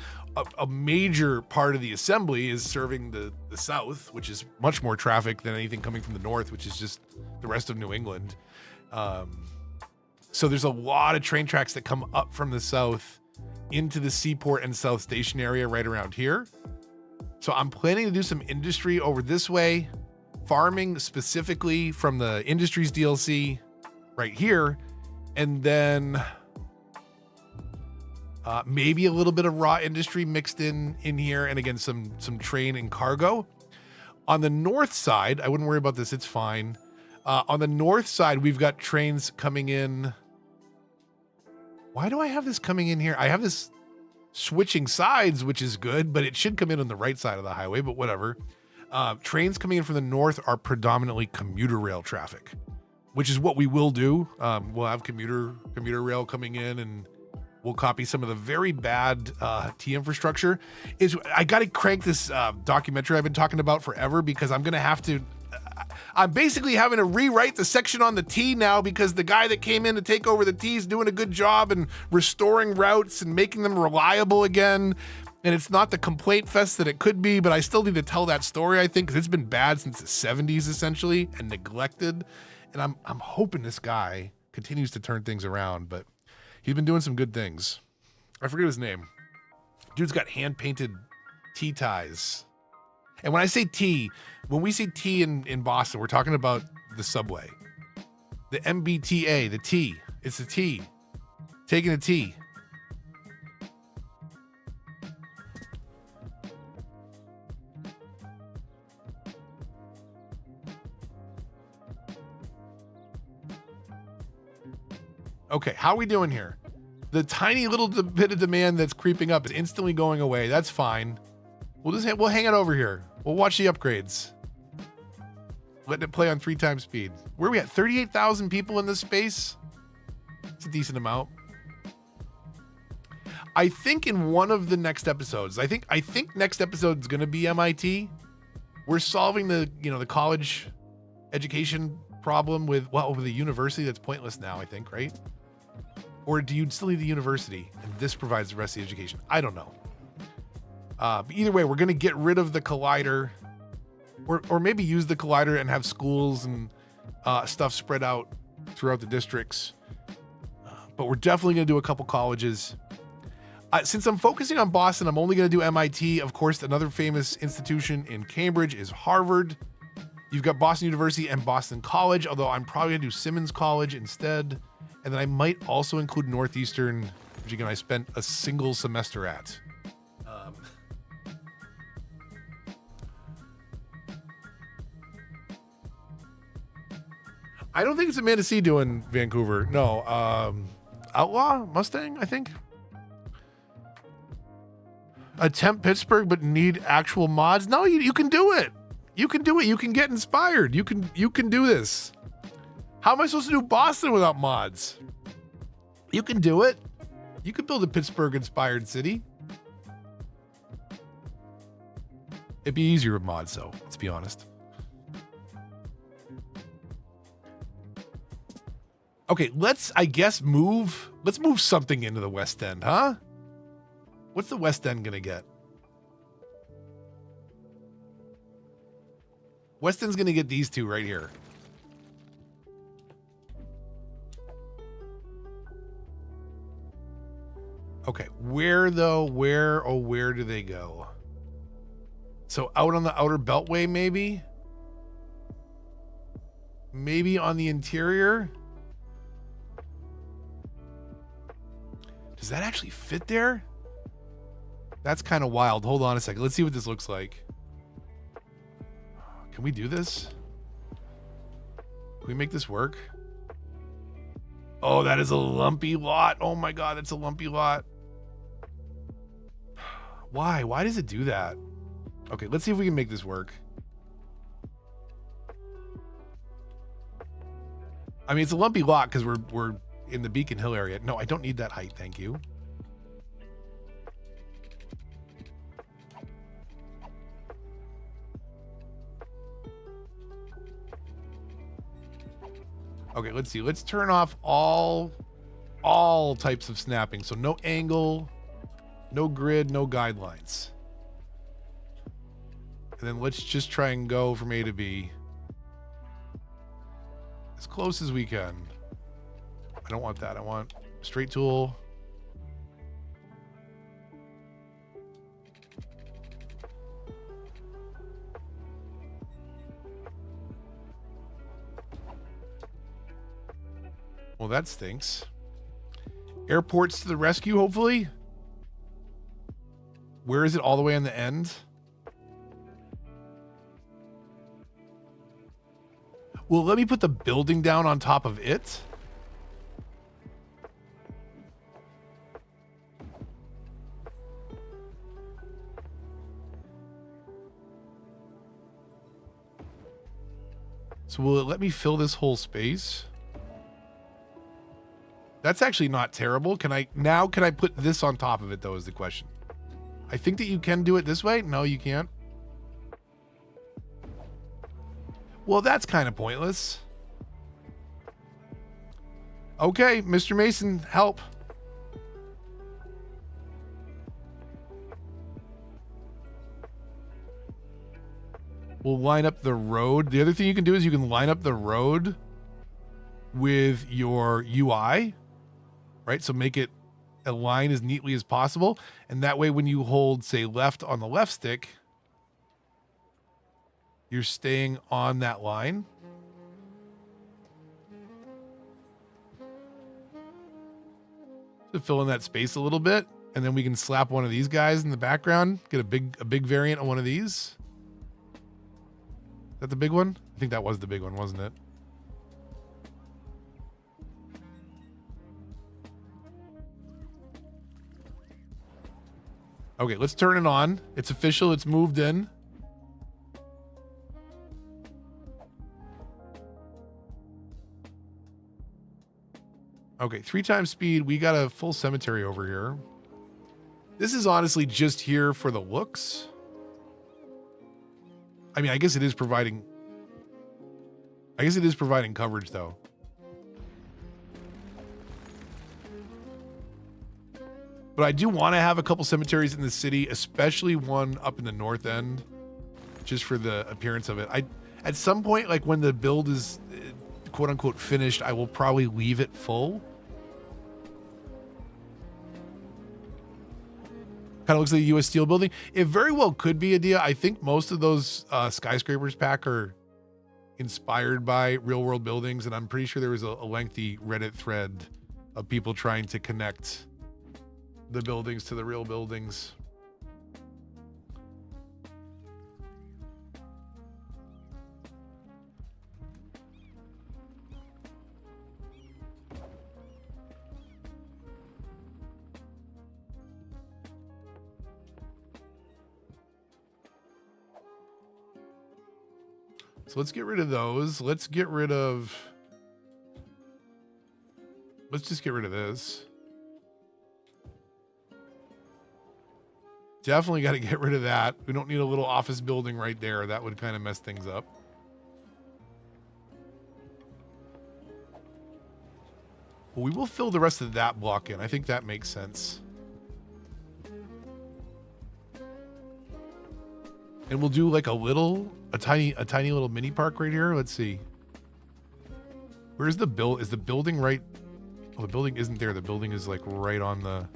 A major part of the assembly is serving the south, which is much more traffic than anything coming from the north, which is just the rest of New England. So there's a lot of train tracks that come up from the south into the seaport and South Station area right around here. So I'm planning to do some industry over this way, farming specifically from the Industries DLC right here, and then maybe a little bit of raw industry mixed in here, and again some train and cargo. On the north side, I wouldn't worry about this, it's fine. On the north side, we've got trains coming in. Why do I have this coming in here? I have this switching sides, which is good, but it should come in on the right side of the highway, but whatever. Trains coming in from the north are predominantly commuter rail traffic, which is what we will do. We'll have commuter rail coming in, and we'll copy some of the very bad T infrastructure. I got to crank this documentary I've been talking about forever, because I'm going to have to... I'm basically having to rewrite the section on the T now, because the guy that came in to take over the T is doing a good job and restoring routes and making them reliable again. And it's not the complaint fest that it could be, but I still need to tell that story, I think, because it's been bad since the 70s, essentially, and neglected. And I'm hoping this guy continues to turn things around, but he's been doing some good things. I forget his name. Dude's got hand-painted tea ties. And when I say tea, when we say tea in Boston, we're talking about the subway. The MBTA, the T. It's the T. Taking a tea. Okay, how are we doing here? The tiny little bit of demand that's creeping up is instantly going away. That's fine. We'll hang it over here. We'll watch the upgrades. Letting it play on 3 times speed. Where are we at? 38,000 people in this space? It's a decent amount. I think in one of the next episodes, I think next episode is going to be MIT. We're solving the college education problem with the university. That's pointless now, I think, right? Or do you still need the university and this provides the rest of the education? I don't know. But either way, we're going to get rid of the collider, or maybe use the collider and have schools and stuff spread out throughout the districts. But we're definitely going to do a couple colleges. Since I'm focusing on Boston, I'm only going to do MIT. Of course, another famous institution in Cambridge is Harvard. You've got Boston University and Boston College, although I'm probably going to do Simmons College instead. And then I might also include Northeastern, which again, I spent a single semester at. I don't think it's Amanda C doing Vancouver. No. Outlaw Mustang, I think. Attempt Pittsburgh, but need actual mods. No, you can do it. You can do it. You can get inspired. You can do this. How am I supposed to do Boston without mods? You can do it. You could build a Pittsburgh-inspired city. It'd be easier with mods, though. Let's be honest. Okay, let's move something into the West End, huh? What's the West End gonna get? West End's gonna get these two right here. Okay, where though? Where do they go? So out on the outer beltway, maybe? Maybe on the interior? Does that actually fit there? That's kind of wild. Hold on a second. Let's see what this looks like. Can we do this? Can we make this work? Oh, that is a lumpy lot. Oh my God, that's a lumpy lot. Why? Why does it do that? Okay, let's see if we can make this work. I mean, it's a lumpy lot because we're in the Beacon Hill area. No, I don't need that height, thank you. Okay, let's see. Let's turn off all types of snapping. So no angle, no grid, no guidelines. And then let's just try and go from A to B as close as we can. I don't want that. I want straight tool. Well, that stinks. Airports to the rescue, hopefully. Where is it? All the way on the end? Well, let me put the building down on top of it. So will it let me fill this whole space? That's actually not terrible. Can I put this on top of it though is the question. I think that you can do it this way. No, you can't. Well, that's kind of pointless. Okay, Mr. Mason, help. We'll line up the road. The other thing you can do is you can line up the road with your UI, right? So make it align as neatly as possible. And that way, when you hold, say, left on the left stick, you're staying on that line. To fill in that space a little bit. And then we can slap one of these guys in the background, get a big variant of one of these. Is that the big one? I think that was the big one, wasn't it? Okay, let's turn it on. It's official. It's moved in. Okay, 3 times speed. We got a full cemetery over here. This is honestly just here for the looks. I mean, I guess it is providing coverage though. But I do want to have a couple cemeteries in the city, especially one up in the north end, just for the appearance of it. At some point, like when the build is quote unquote finished, I will probably leave it full. Kind of looks like a U.S. Steel building. It very well could be, Adia. I think most of those skyscrapers pack are inspired by real world buildings, and I'm pretty sure there was a lengthy Reddit thread of people trying to connect the buildings to the real buildings. So let's get rid of those. Let's just get rid of this. Definitely got to get rid of that. We don't need a little office building right there. That would kind of mess things up. Well, we will fill the rest of that block in. I think that makes sense. And we'll do like a tiny little mini park right here. Let's see. Where's the build? Is the building right? Oh, the building isn't there. The building is like right on the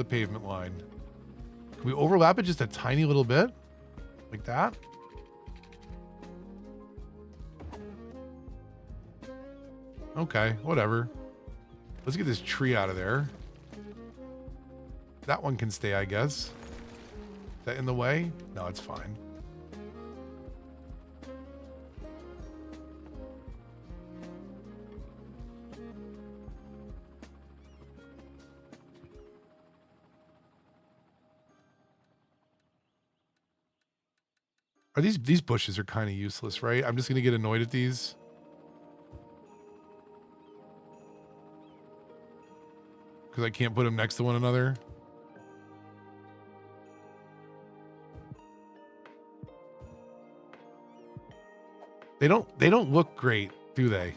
pavement line. Can we overlap it just a tiny little bit? Like that? Okay, whatever. Let's get this tree out of there. That one can stay, I guess. Is that in the way? No, it's fine. Are these bushes are kind of useless, right? I'm just gonna get annoyed at these. Because I can't put them next to one another. They don't look great, do they?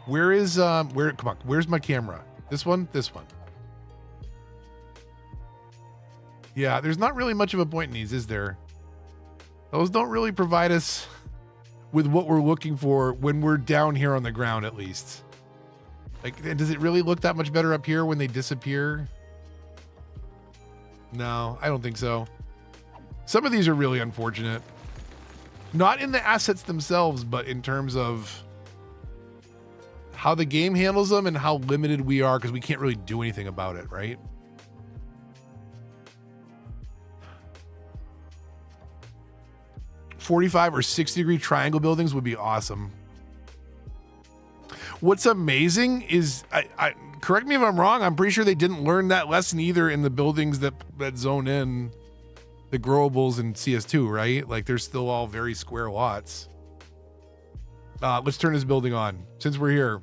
Where's my camera? This one? This one. Yeah, there's not really much of a point in these, is there? Those don't really provide us with what we're looking for when we're down here on the ground, at least. Like, does it really look that much better up here when they disappear? No, I don't think so. Some of these are really unfortunate. Not in the assets themselves, but in terms of how the game handles them and how limited we are, because we can't really do anything about it, right? .45 or 60-degree triangle buildings would be awesome. What's amazing is, I correct me if I'm wrong, I'm pretty sure they didn't learn that lesson either in the buildings that zone in the growables in CS2, right? Like, they're still all very square lots. Let's turn this building on since we're here.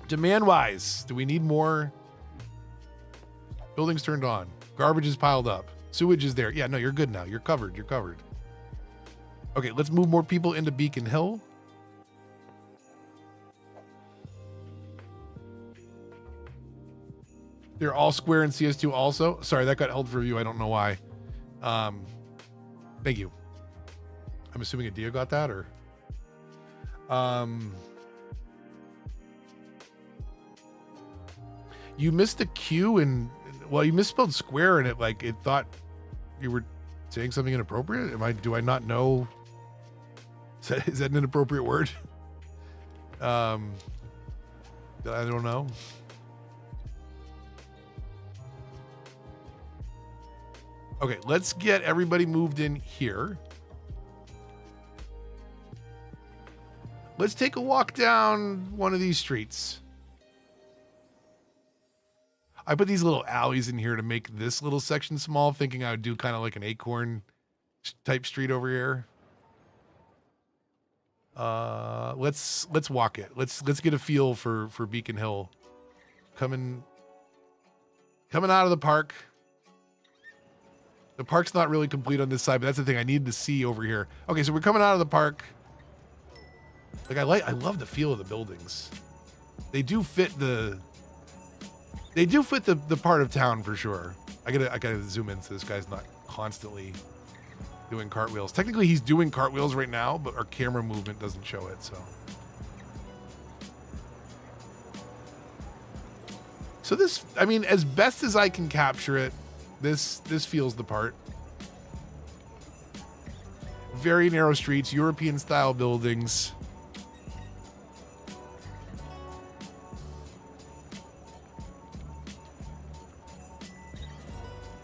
Demand-wise, do we need more buildings turned on? Garbage is piled up. Sewage is there. Yeah, no, you're good now. You're covered. You're covered. Okay, let's move more people into Beacon Hill. They're all square in CS2 also. Sorry, that got held for view. I don't know why. Thank you. I'm assuming Adia got that, or you missed the Q and well, you misspelled square and it thought you were saying something inappropriate. Do I not know? Is that an inappropriate word? I don't know. Okay, let's get everybody moved in here. Let's take a walk down one of these streets. I put these little alleys in here to make this little section small, thinking I would do kind of like an acorn type street over here. Let's walk it. Let's get a feel for Beacon Hill. Coming out of the park. The park's not really complete on this side, but that's the thing I need to see over here. Okay, so we're coming out of the park. Like I love the feel of the buildings. They do fit the part of town for sure. I gotta zoom in so this guy's not constantly doing cartwheels. Technically he's doing cartwheels right now, but our camera movement doesn't show it, so this, I mean, as best as I can capture it, this feels the part. Very narrow streets, European style buildings.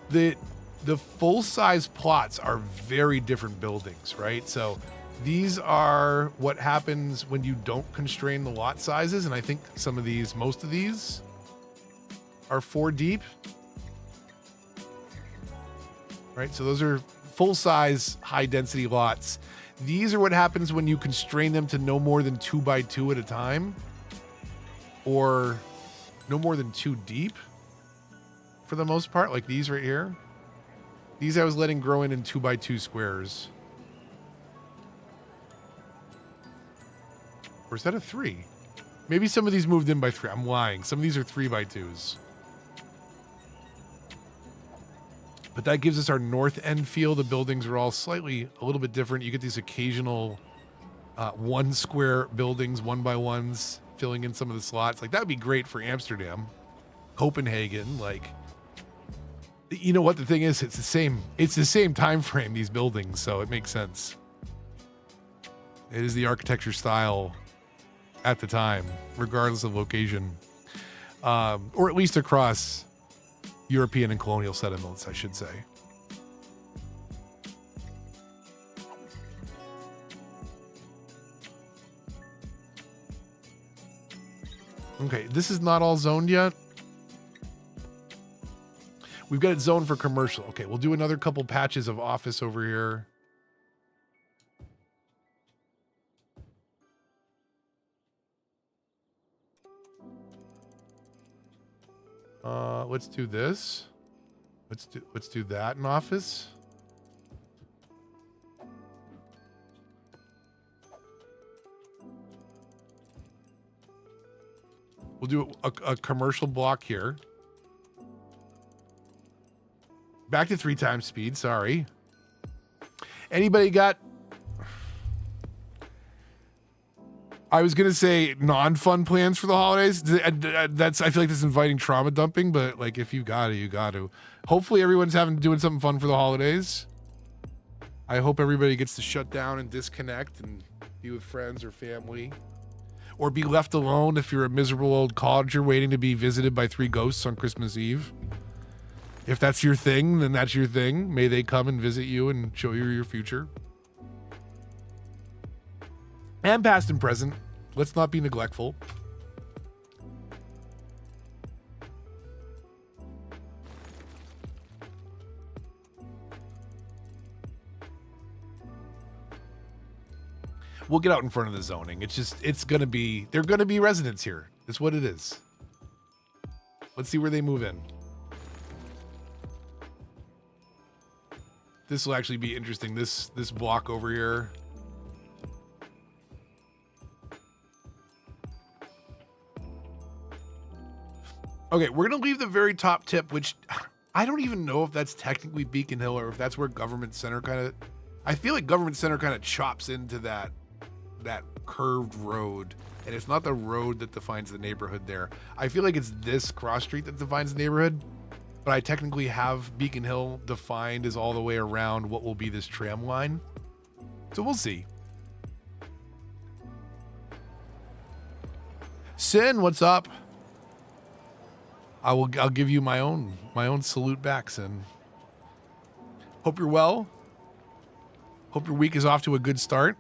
The full-size plots are very different buildings, right? So these are what happens when you don't constrain the lot sizes, and I think most of these are 4 deep. Right, so those are full-size, high-density lots. These are what happens when you constrain them to no more than 2 by 2 at a time, or no more than 2 deep, for the most part, like these right here. These I was letting grow in 2 by 2 squares. Or is that a 3? Maybe some of these moved in by 3. I'm lying. Some of these are 3 by 2s. But that gives us our north end feel. The buildings are all a little bit different. You get these occasional 1 square buildings, 1 by 1s, filling in some of the slots. Like that would be great for Amsterdam, Copenhagen. Like, you know what the thing is? It's the same time frame, these buildings, so it makes sense. It is the architecture style at the time, regardless of location, or at least across European and colonial settlements, I should say. Okay, this is not all zoned yet. We've got it zoned for commercial. Okay, we'll do another couple patches of office over here. Let's do this. Let's do that in office. We'll do a commercial block here. Back to 3 times speed, sorry. Anybody got... I was going to say non-fun plans for the holidays. I feel like this is inviting trauma dumping, but like if you got to, you got to. Hopefully everyone's doing something fun for the holidays. I hope everybody gets to shut down and disconnect and be with friends or family. Or be left alone if you're a miserable old collager waiting to be visited by 3 ghosts on Christmas Eve. If that's your thing, then that's your thing. May they come and visit you and show you your future. And past and present. Let's not be neglectful. We'll get out in front of the zoning. They're gonna be residents here. That's what it is. Let's see where they move in. This will actually be interesting. This block over here. Okay, we're gonna leave the very top tip, which I don't even know if that's technically Beacon Hill or if that's where Government Center kind of. I feel like Government Center kind of chops into that curved road, and it's not the road that defines the neighborhood there. I feel like it's this cross street that defines the neighborhood, but I technically have Beacon Hill defined as all the way around what will be this tram line. So we'll see. Sin, what's up? I'll give you my own salute back, Sin. Hope you're well. Hope your week is off to a good start.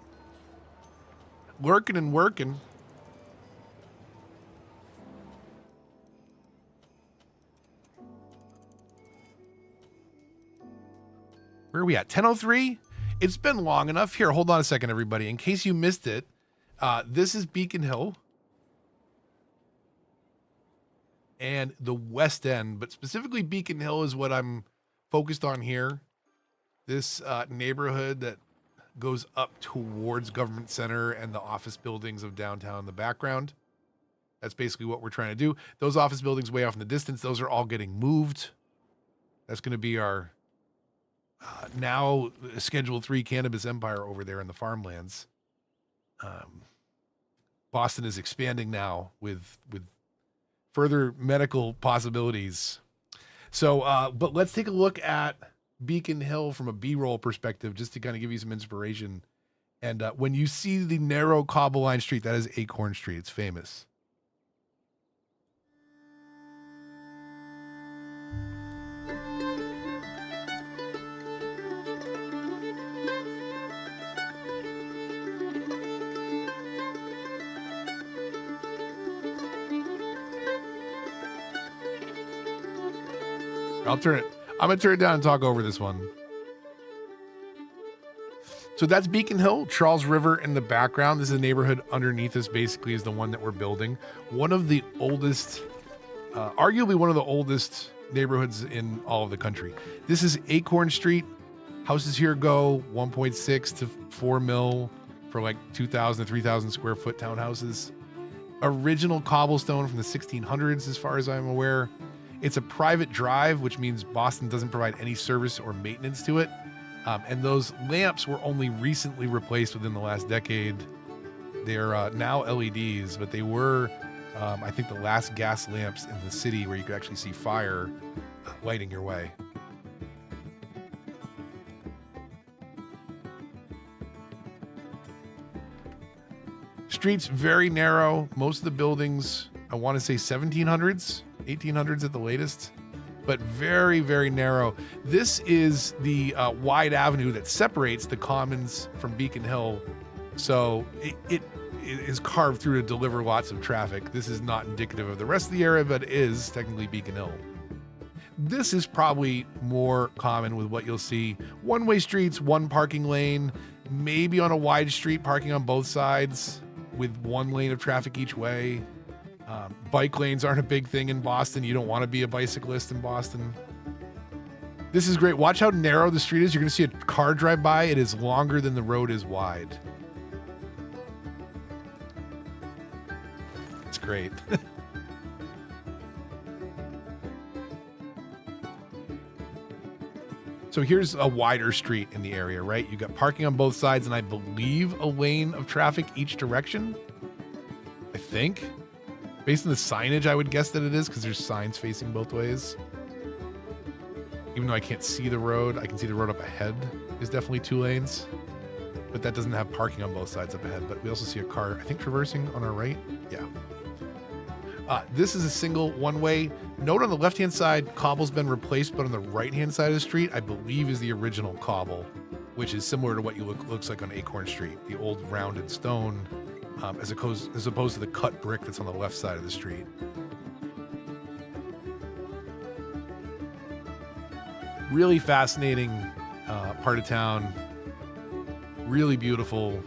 Lurking and working. Where are we at? 10:03? It's been long enough. Here, hold on a second, everybody. In case you missed it, this is Beacon Hill and the West End, but specifically Beacon Hill is what I'm focused on here. This neighborhood that goes up towards Government Center and the office buildings of downtown in the background. That's basically what we're trying to do. Those office buildings way off in the distance, those are all getting moved. That's going to be our now Schedule 3 cannabis empire over there in the farmlands. Boston is expanding now with further medical possibilities. So, but let's take a look at Beacon Hill from a B-roll perspective, just to kind of give you some inspiration. And when you see the narrow cobble line street, that is Acorn Street. It's famous. I'm going to turn it down and talk over this one. So that's Beacon Hill, Charles River in the background. This is a neighborhood underneath us, basically, is the one that we're building. One of the oldest, arguably one of the oldest neighborhoods in all of the country. This is Acorn Street. Houses here go 1.6 to 4 mil for like 2,000 to 3,000 square foot townhouses. Original cobblestone from the 1600s, as far as I'm aware. It's a private drive, which means Boston doesn't provide any service or maintenance to it. And those lamps were only recently replaced within the last decade. They're now LEDs, but they were, I think, the last gas lamps in the city where you could actually see fire lighting your way. Streets very narrow. Most of the buildings, I want to say 1700s. 1800s at the latest, but very, very narrow. This is the wide avenue that separates the Commons from Beacon Hill. So it is carved through to deliver lots of traffic. This is not indicative of the rest of the area, but it is technically Beacon Hill. This is probably more common with what you'll see. One-way streets, one parking lane, maybe on a wide street, parking on both sides with one lane of traffic each way. Bike lanes aren't a big thing in Boston. You don't want to be a bicyclist in Boston. This is great. Watch how narrow the street is. You're going to see a car drive by. It is longer than the road is wide. It's great. So here's a wider street in the area, right? You got parking on both sides, and I believe a lane of traffic each direction. I think. Based on the signage, I would guess that it is, because there's signs facing both ways. Even though I can't see the road, I can see the road up ahead is definitely 2 lanes. But that doesn't have parking on both sides up ahead. But we also see a car, I think, traversing on our right. Yeah. This is a single one-way. Note on the left-hand side, cobble's been replaced, but on the right-hand side of the street, I believe is the original cobble, which is similar to what you looks like on Acorn Street, the old rounded stone. As opposed to the cut brick that's on the left side of the street. Really fascinating part of town. Really beautiful.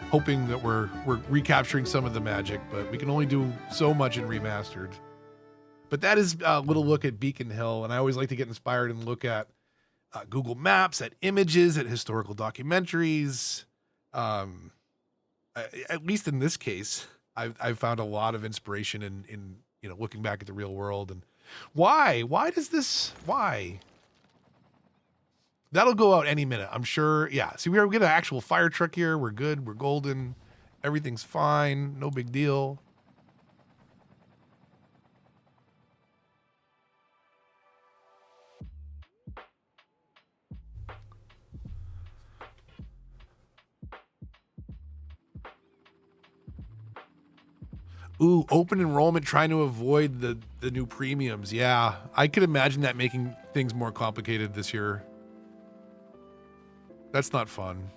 Hoping that we're recapturing some of the magic, but we can only do so much in Remastered. But that is a little look at Beacon Hill, and I always like to get inspired and look at Google Maps, at images, at historical documentaries. At least in this case, I've found a lot of inspiration in you know, looking back at the real world. And why does this, why? That'll go out any minute, I'm sure. Yeah, see, we get an actual fire truck here. We're good. We're golden. Everything's fine. No big deal. Ooh, open enrollment trying to avoid the new premiums. Yeah, I could imagine that making things more complicated this year. That's not fun.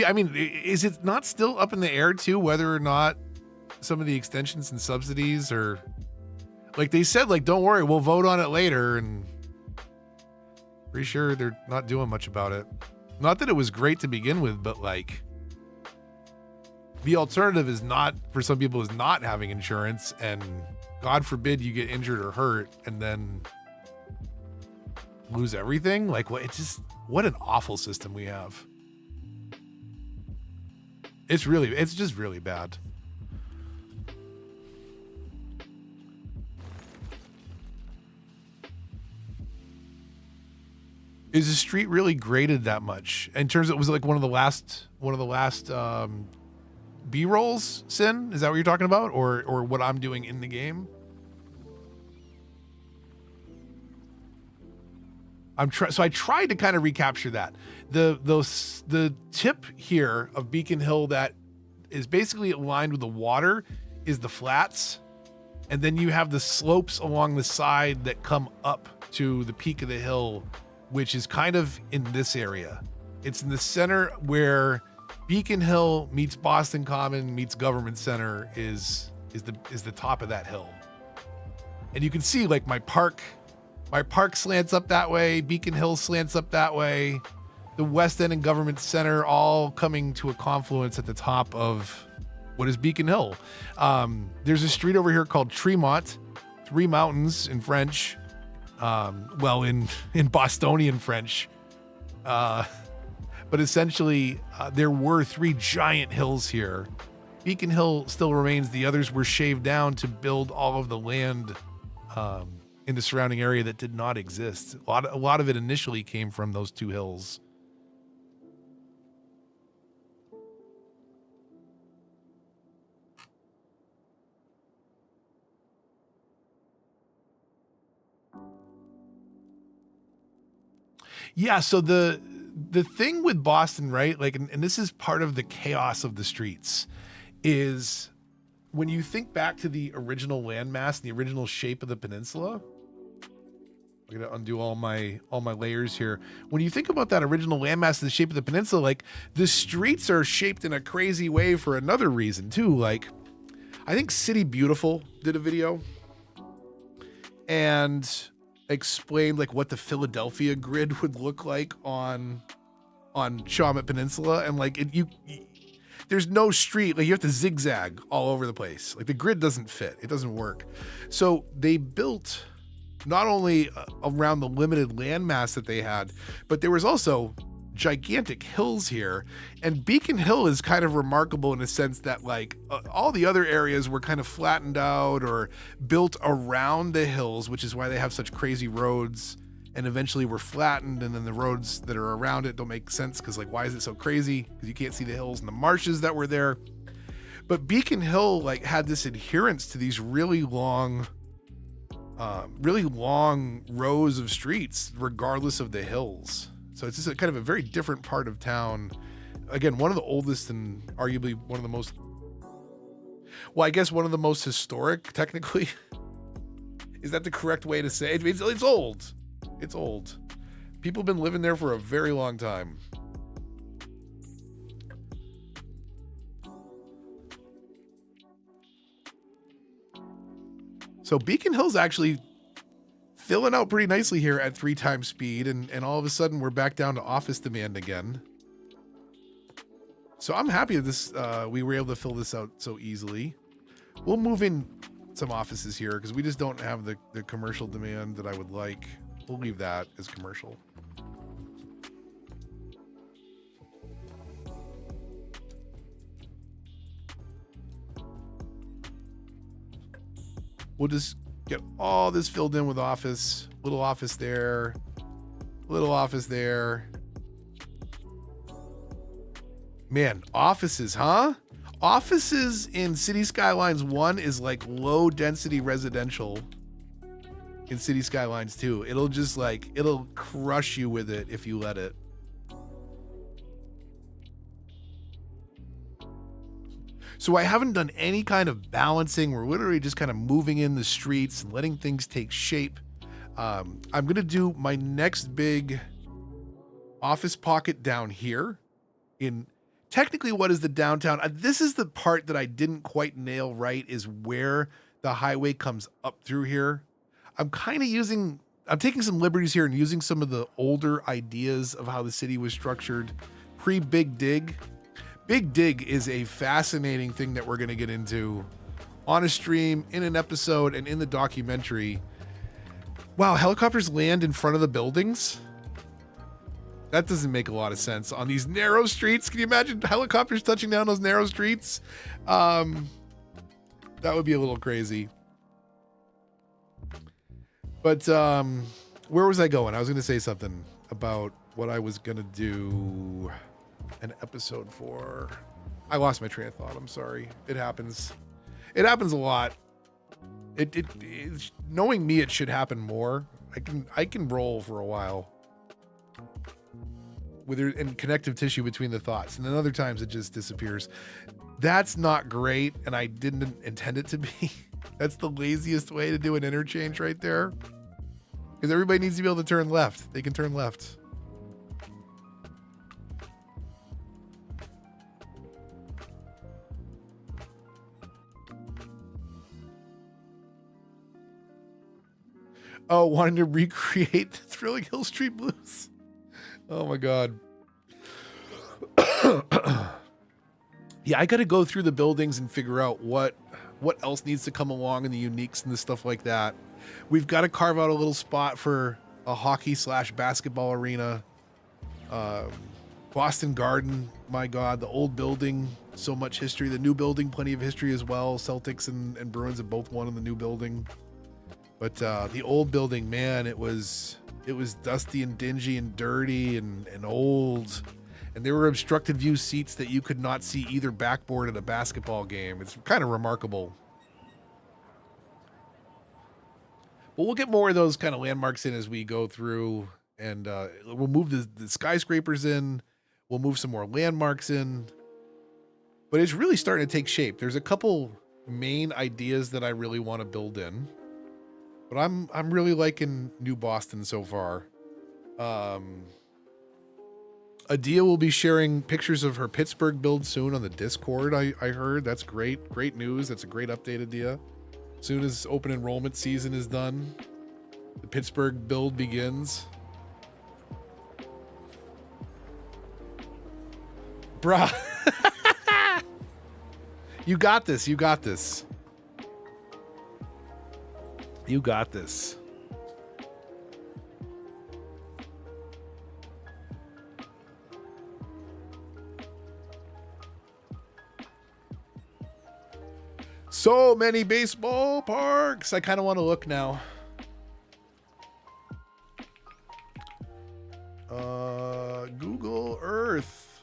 I mean, is it not still up in the air too, whether or not some of the extensions and subsidies are, like they said, like, don't worry, we'll vote on it later, and pretty sure they're not doing much about it. Not that it was great to begin with, but like, the alternative is not, for some people, is not having insurance, and God forbid you get injured or hurt and then lose everything. Like, what? What an awful system we have. It's just really bad. Is the street really graded that much? In terms of, was it like one of the last B-rolls, Sin? Is that what you're talking about? Or what I'm doing in the game? So I tried to kind of recapture that. The tip here of Beacon Hill that is basically aligned with the water is the flats. And then you have the slopes along the side that come up to the peak of the hill, which is kind of in this area. It's in the center where Beacon Hill meets Boston Common meets Government Center is the top of that hill. And you can see like my park slants up that way, Beacon Hill slants up that way, the West End and Government Center all coming to a confluence at the top of what is Beacon Hill. There's a street over here called Tremont, Three Mountains in French. Well, in Bostonian French. But essentially, there were three giant hills here. Beacon Hill still remains. The others were shaved down to build all of the land in the surrounding area that did not exist. A lot of it initially came from those two hills. Yeah, so the thing with Boston, right? Like, and this is part of the chaos of the streets, is when you think back to the original landmass, the original shape of the peninsula. I'm gonna undo all my layers here. When you think about that original landmass, the shape of the peninsula, like the streets are shaped in a crazy way for another reason too. Like, I think City Beautiful did a video and explained like what the Philadelphia grid would look like on Shawmut Peninsula, and like there's no street, like you have to zigzag all over the place. Like the grid doesn't fit, it doesn't work. So they built not only around the limited landmass that they had, but there was also gigantic hills here. And Beacon Hill is kind of remarkable in a sense that like all the other areas were kind of flattened out or built around the hills, which is why they have such crazy roads, and eventually were flattened, and then the roads that are around it don't make sense because like, why is it so crazy? Because you can't see the hills and the marshes that were there. But Beacon Hill like had this adherence to these really long rows of streets regardless of the hills. So it's just a kind of a very different part of town. Again, one of the oldest and arguably one of the most, well, I guess one of the most historic, technically. Is that the correct way to say it? It's old. It's old. People have been living there for a very long time. So Beacon Hill's actually filling out pretty nicely here at 3 times speed, and all of a sudden we're back down to office demand again. So I'm happy that this we were able to fill this out so easily. We'll move in some offices here because we just don't have the commercial demand that I would like. We'll leave that as commercial. We'll just get all this filled in with office. Little office there. Little office there. Man, offices, huh? Offices in City Skylines 1 is like low density residential in City Skylines 2. It'll just like, it'll crush you with it if you let it. So I haven't done any kind of balancing. We're literally just kind of moving in the streets and letting things take shape. I'm going to do my next big office pocket down here in technically what is the downtown. This is the part that I didn't quite nail right, is where the highway comes up through here. I'm taking some liberties here and using some of the older ideas of how the city was structured pre-Big Dig. Big Dig is a fascinating thing that we're going to get into on a stream, in an episode, and in the documentary. Wow, helicopters land in front of the buildings? That doesn't make a lot of sense on these narrow streets. Can you imagine helicopters touching down those narrow streets? That would be a little crazy. But where was I going? I was going to say something about what I was going to do an episode for. I lost my train of thought. I'm sorry. It happens. It happens a lot. Knowing me, it should happen more. I can roll for a while with and connective tissue between the thoughts, and then other times it just disappears. That's not great, and I didn't intend it to be. That's the laziest way to do an interchange right there, because everybody needs to be able to turn left. They can turn left. Oh, wanting to recreate Thrilling Hill Street Blues. Oh my God. Yeah, I got to go through the buildings and figure out what else needs to come along and the uniques and the stuff like that. We've got to carve out a little spot for a hockey/basketball arena. Boston Garden, my God, the old building, so much history. The new building, plenty of history as well. Celtics and Bruins have both won in the new building. But the old building, man, it was dusty and dingy and dirty and old. And there were obstructed view seats that you could not see either backboard at a basketball game. It's kind of remarkable. But we'll get more of those kind of landmarks in as we go through. And we'll move the skyscrapers in. We'll move some more landmarks in. But it's really starting to take shape. There's a couple main ideas that I really want to build in. But I'm really liking New Boston so far. Adia will be sharing pictures of her Pittsburgh build soon on the Discord. I heard. That's great. Great news. That's a great update, Adia. Soon as open enrollment season is done, the Pittsburgh build begins. Bruh. You got this. You got this. You got this. So many baseball parks. I kind of want to look now. Google Earth.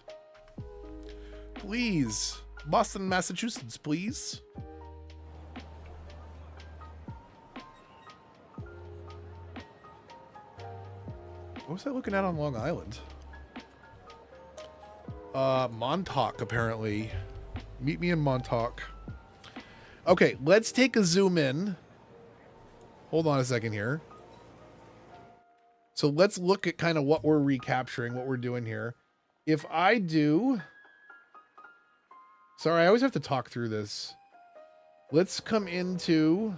Please. Boston, Massachusetts, please. What was I looking at on Long Island? Montauk, apparently. Meet me in Montauk. Okay, let's take a zoom in. Hold on a second here. So let's look at kind of what we're recapturing, what we're doing here. If I do... Sorry, I always have to talk through this. Let's come into...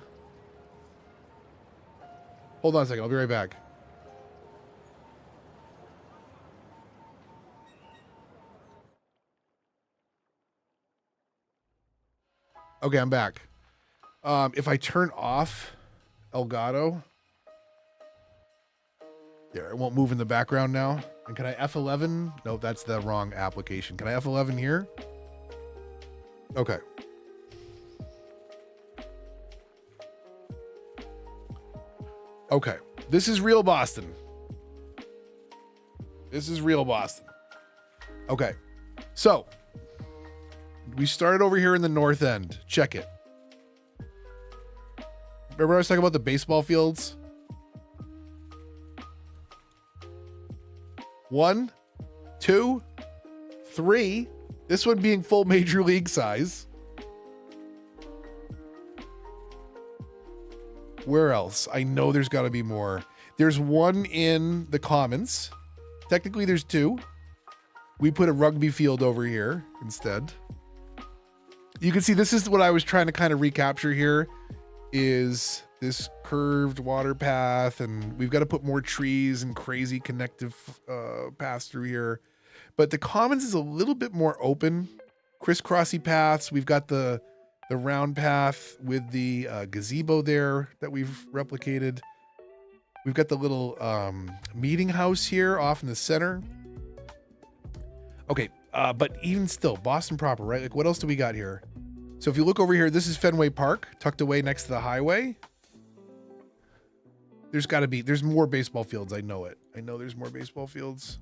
Hold on a second, I'll be right back. Okay, I'm back. If I turn off Elgato, there, it won't move in the background now. And can I F11? No, that's the wrong application. Can I F11 here? Okay. Okay, this is real Boston. This is real Boston. Okay, so we started over here in the north end. Check it. Remember I was talking about the baseball fields? 1, 2, 3. This one being full major league size. Where else? I know there's got to be more. There's one in the Commons. Technically, there's 2. We put a rugby field over here instead. You can see this is what I was trying to kind of recapture here, is this curved water path, and we've got to put more trees and crazy connective paths through here. But the Commons is a little bit more open, crisscrossy paths. We've got the round path with the gazebo there that we've replicated. We've got the little meeting house here off in the center. Okay, but even still, Boston proper, right? Like, what else do we got here? So if you look over here, this is Fenway Park, tucked away next to the highway. There's more baseball fields. I know it. I know there's more baseball fields.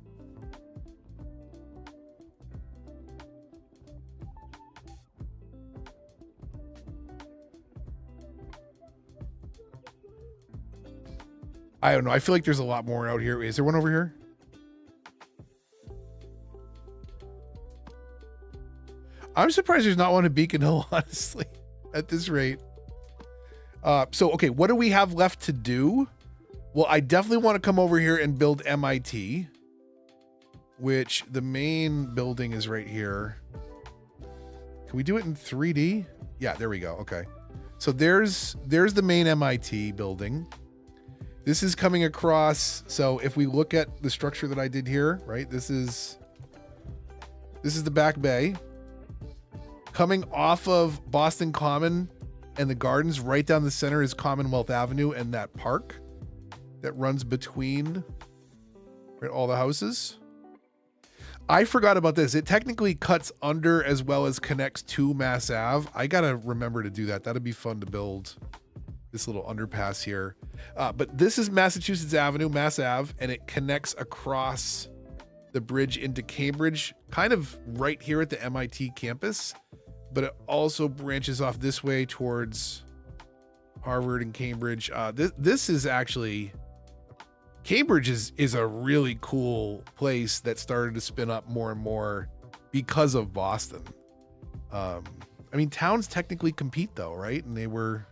I don't know. I feel like there's a lot more out here. Is there one over here? I'm surprised there's not one in Beacon Hill, honestly, at this rate. So, okay, what do we have left to do? Well, I definitely want to come over here and build MIT, which the main building is right here. Can we do it in 3D? Yeah, there we go. Okay. So there's the main MIT building. This is coming across. So if we look at the structure that I did here, right? This is the back bay. Coming off of Boston Common and the gardens, right down the center is Commonwealth Avenue and that park that runs between, right, all the houses. I forgot about this. It technically cuts under as well as connects to Mass Ave. I gotta remember to do that. That'd be fun to build this little underpass here. But this is Massachusetts Avenue, Mass Ave, and it connects across the bridge into Cambridge, kind of right here at the MIT campus. But it also branches off this way towards Harvard and Cambridge. This is actually, Cambridge is a really cool place that started to spin up more and more because of Boston. I mean, towns technically compete though, right? And they were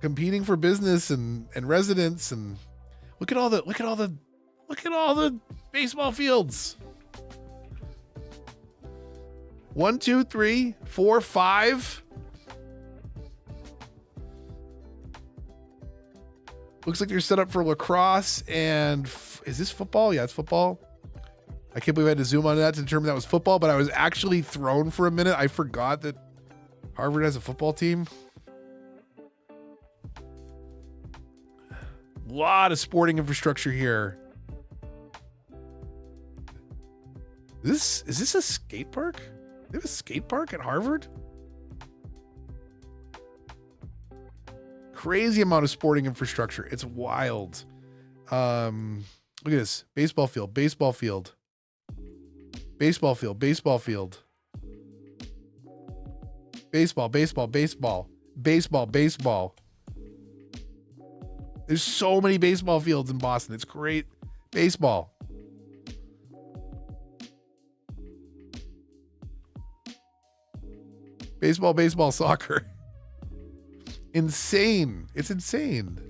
competing for business and residents, and look at all the baseball fields. 1, 2, 3, 4, 5. Looks like they're set up for lacrosse and is this football? Yeah, it's football. I can't believe I had to zoom on that to determine that was football, but I was actually thrown for a minute. I forgot that Harvard has a football team. A lot of sporting infrastructure here. Is this a skate park? They have a skate park at Harvard? Crazy amount of sporting infrastructure. It's wild. Look at this. Baseball field, baseball field. Baseball field, baseball field. Baseball, baseball, baseball. Baseball, baseball. There's so many baseball fields in Boston. It's great. Baseball. Baseball, baseball, soccer. Insane. It's insane.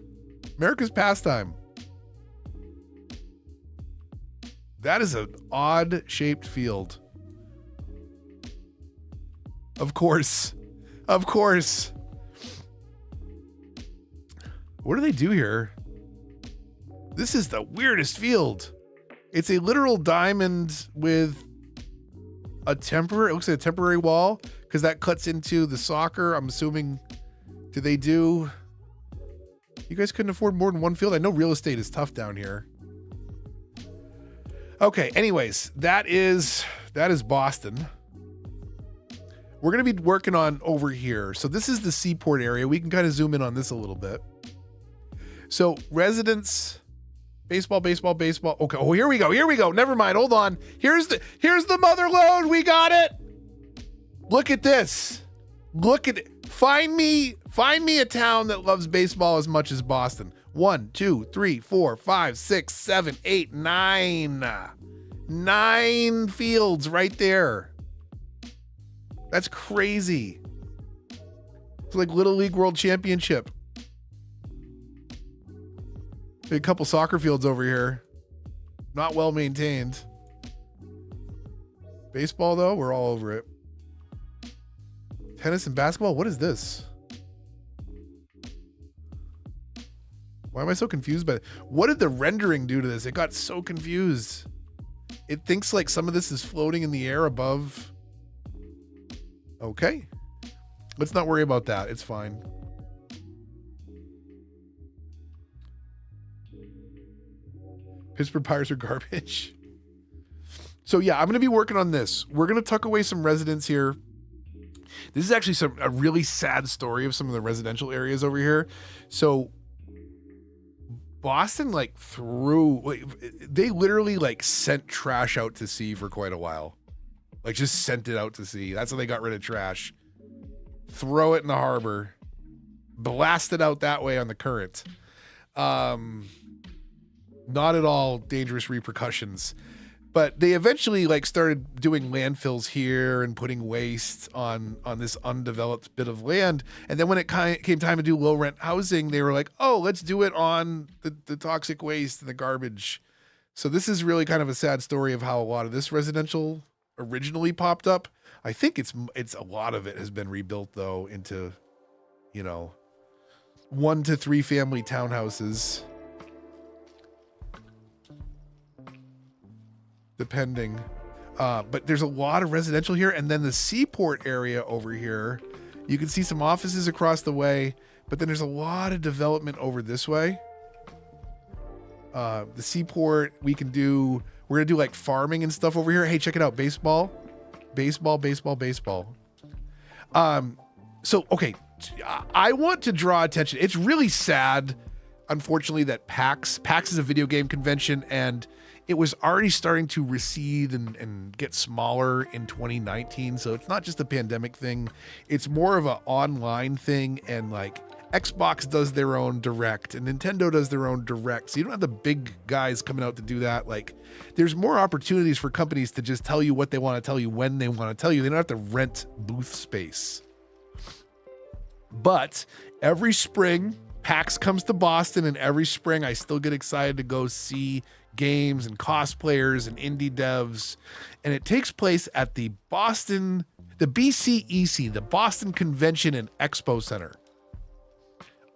America's pastime. That is an odd shaped field. Of course. Of course. What do they do here? This is the weirdest field. It's a literal diamond with a temporary, it looks like a temporary wall, because that cuts into the soccer. I'm assuming, do they do, you guys couldn't afford more than one field? I know real estate is tough down here. Okay, anyways, that is Boston. We're going to be working on over here. So this is the seaport area. We can kind of zoom in on this a little bit. So residents, baseball. Okay. Oh, here we go. Never mind. Hold on. Here's the mother load. We got it. Look at this. Look at it. Find me a town that loves baseball as much as Boston. 1, 2, 3, 4, 5, 6, 7, 8, 9. 9 fields right there. That's crazy. It's like Little League World Championship. A couple soccer fields over here. Not well maintained. Baseball, though, we're all over it. Tennis and basketball? What is this? Why am I so confused by it? What did the rendering do to this? It got so confused. It thinks like some of this is floating in the air above. Okay. Let's not worry about that. It's fine. Pittsburgh Pirates are garbage. So yeah, I'm going to be working on this. We're going to tuck away some residents here. This is actually a really sad story of some of the residential areas over here. So Boston they literally sent trash out to sea for quite a while. Like just sent it out to sea. That's how they got rid of trash. Throw it in the harbor. Blast it out that way on the current. Not at all dangerous repercussions. But they eventually started doing landfills here and putting waste on this undeveloped bit of land. And then when it came time to do low rent housing, they were like, oh, let's do it on the toxic waste and the garbage. So this is really kind of a sad story of how a lot of this residential originally popped up. I think it's a lot of it has been rebuilt though into, 1 to 3 family townhouses. Depending. But there's a lot of residential here. And then the seaport area over here, you can see some offices across the way, but then there's a lot of development over this way. The seaport, we're going to do farming and stuff over here. Hey, check it out. Baseball. So, okay. I want to draw attention. It's really sad, unfortunately, that PAX is a video game convention, and it was already starting to recede and get smaller in 2019. So it's not just a pandemic thing. It's more of an online thing. And Xbox does their own direct and Nintendo does their own direct. So you don't have the big guys coming out to do that. There's more opportunities for companies to just tell you what they want to tell you when they want to tell you. They don't have to rent booth space. But every spring, PAX comes to Boston, and every spring I still get excited to go see games and cosplayers and indie devs. And it takes place at the BCEC, the Boston Convention and Expo Center.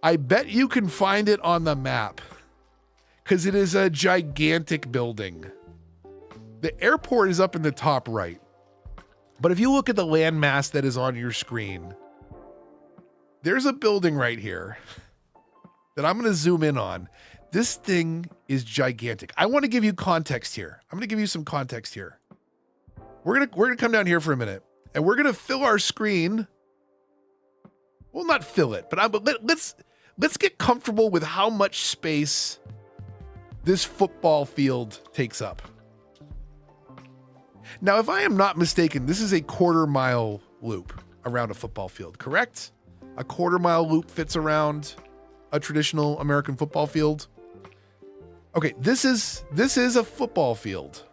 I bet you can find it on the map because it is a gigantic building. The airport is up in the top right. But if you look at the landmass that is on your screen, there's a building right here that I'm going to zoom in on. This thing is gigantic. I want to give you context here. I'm going to give you some context here. We're going to come down here for a minute, and we're going to fill our screen. Well, not fill it, but let's get comfortable with how much space this football field takes up. Now, if I am not mistaken, this is a 1/4 mile loop around a football field, correct? A 1/4 mile loop fits around a traditional American football field. Okay, this is a football field.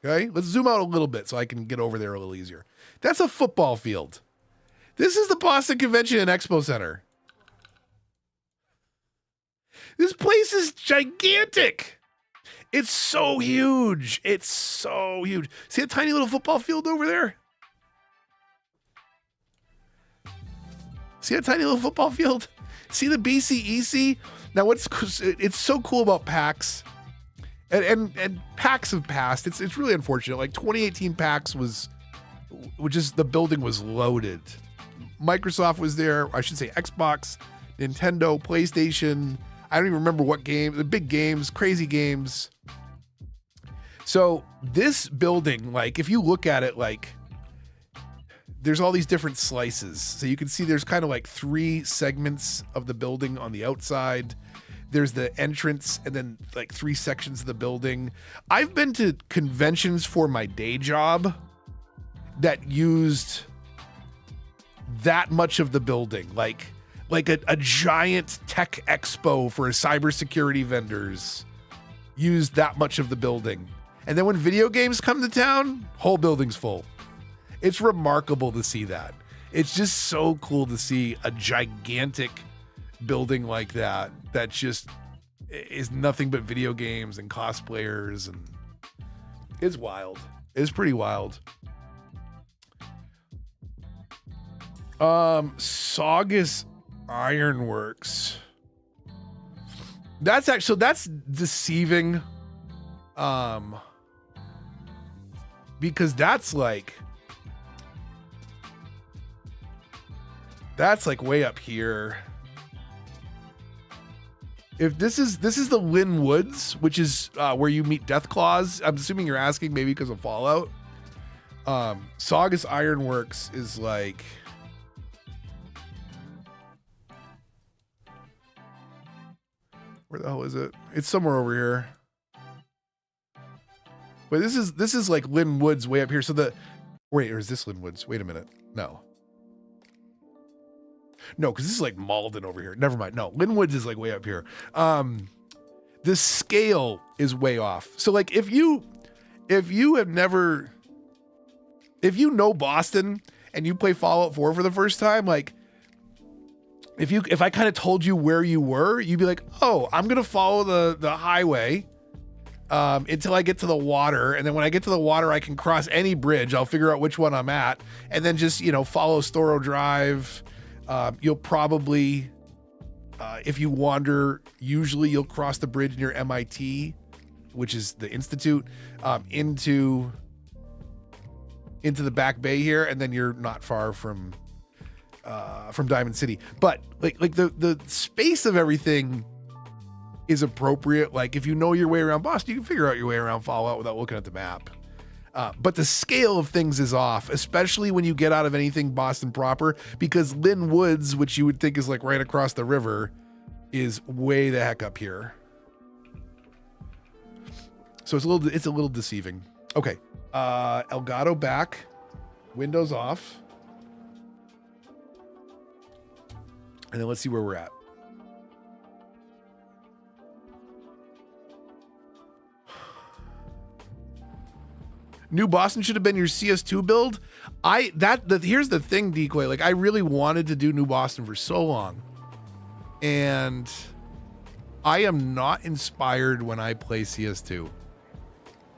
Okay, let's zoom out a little bit so I can get over there a little easier. That's a football field. This is the Boston Convention and Expo Center. This place is gigantic. It's so huge. It's so huge. See a tiny little football field over there? See a tiny little football field? See the BCEC? Now, it's so cool about PAX, and PAX have passed. It's really unfortunate. 2018 PAX the building was loaded. Microsoft was there. I should say Xbox, Nintendo, PlayStation. I don't even remember what game. The big games, crazy games. So this building, if you look at it, there's all these different slices. So you can see there's kind of like 3 segments of the building on the outside. There's the entrance and then like 3 sections of the building. I've been to conventions for my day job that used that much of the building, like a giant tech expo for cybersecurity vendors used that much of the building. And then when video games come to town, whole building's full. It's remarkable to see that. It's just so cool to see a gigantic building like that just is nothing but video games and cosplayers, and it's wild. It's pretty wild. Saugus Ironworks. That's actually, that's deceiving. Because that's like way up here. If this is the Lynn Woods, which is where you meet Deathclaws. I'm assuming you're asking maybe because of Fallout. Saugus Ironworks is like, where the hell is it? It's somewhere over here. But this is like Lynn Woods way up here. So wait, or is this Lynn Woods? Wait a minute. No, because this is like Malden over here. Never mind. No, Lynn Woods is like way up here. The scale is way off. So like if you know Boston and you play Fallout 4 for the first time, like if I kind of told you where you were, you'd be like, oh, I'm gonna follow the highway until I get to the water, and then when I get to the water, I can cross any bridge. I'll figure out which one I'm at, and then just follow Storo Drive. You'll probably, if you wander, usually you'll cross the bridge near MIT, which is the Institute, into the back bay here, and then you're not far from Diamond City. But like the space of everything is appropriate. Like if you know your way around Boston, you can figure out your way around Fallout without looking at the map. But the scale of things is off, especially when you get out of anything Boston proper, because Lynn Woods, which you would think is like right across the river, is way the heck up here. So it's a little deceiving. Okay. Elgato back, windows off. And then let's see where we're at. New Boston should have been your CS2 build. Here's the thing, Decoy. Like I really wanted to do New Boston for so long. And I am not inspired when I play CS2.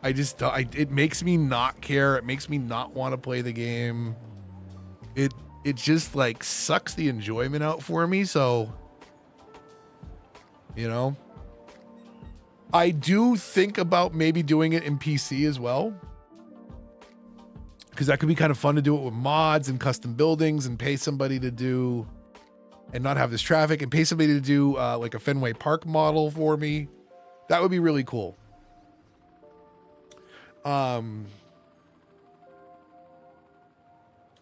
It makes me not care. It makes me not want to play the game. It just like sucks the enjoyment out for me. So, I do think about maybe doing it in PC as well, because that could be kind of fun to do it with mods and custom buildings and pay somebody to do, and not have this traffic, and pay somebody to do like a Fenway Park model for me. That would be really cool.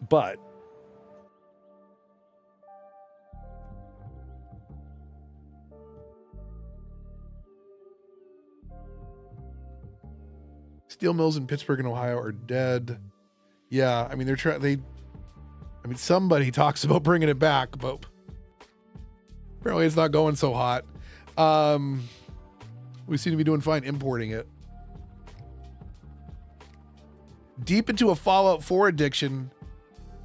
But steel mills in Pittsburgh and Ohio are dead. Yeah, I mean somebody talks about bringing it back, but apparently it's not going so hot. We seem to be doing fine importing it. Deep into a Fallout 4 addiction.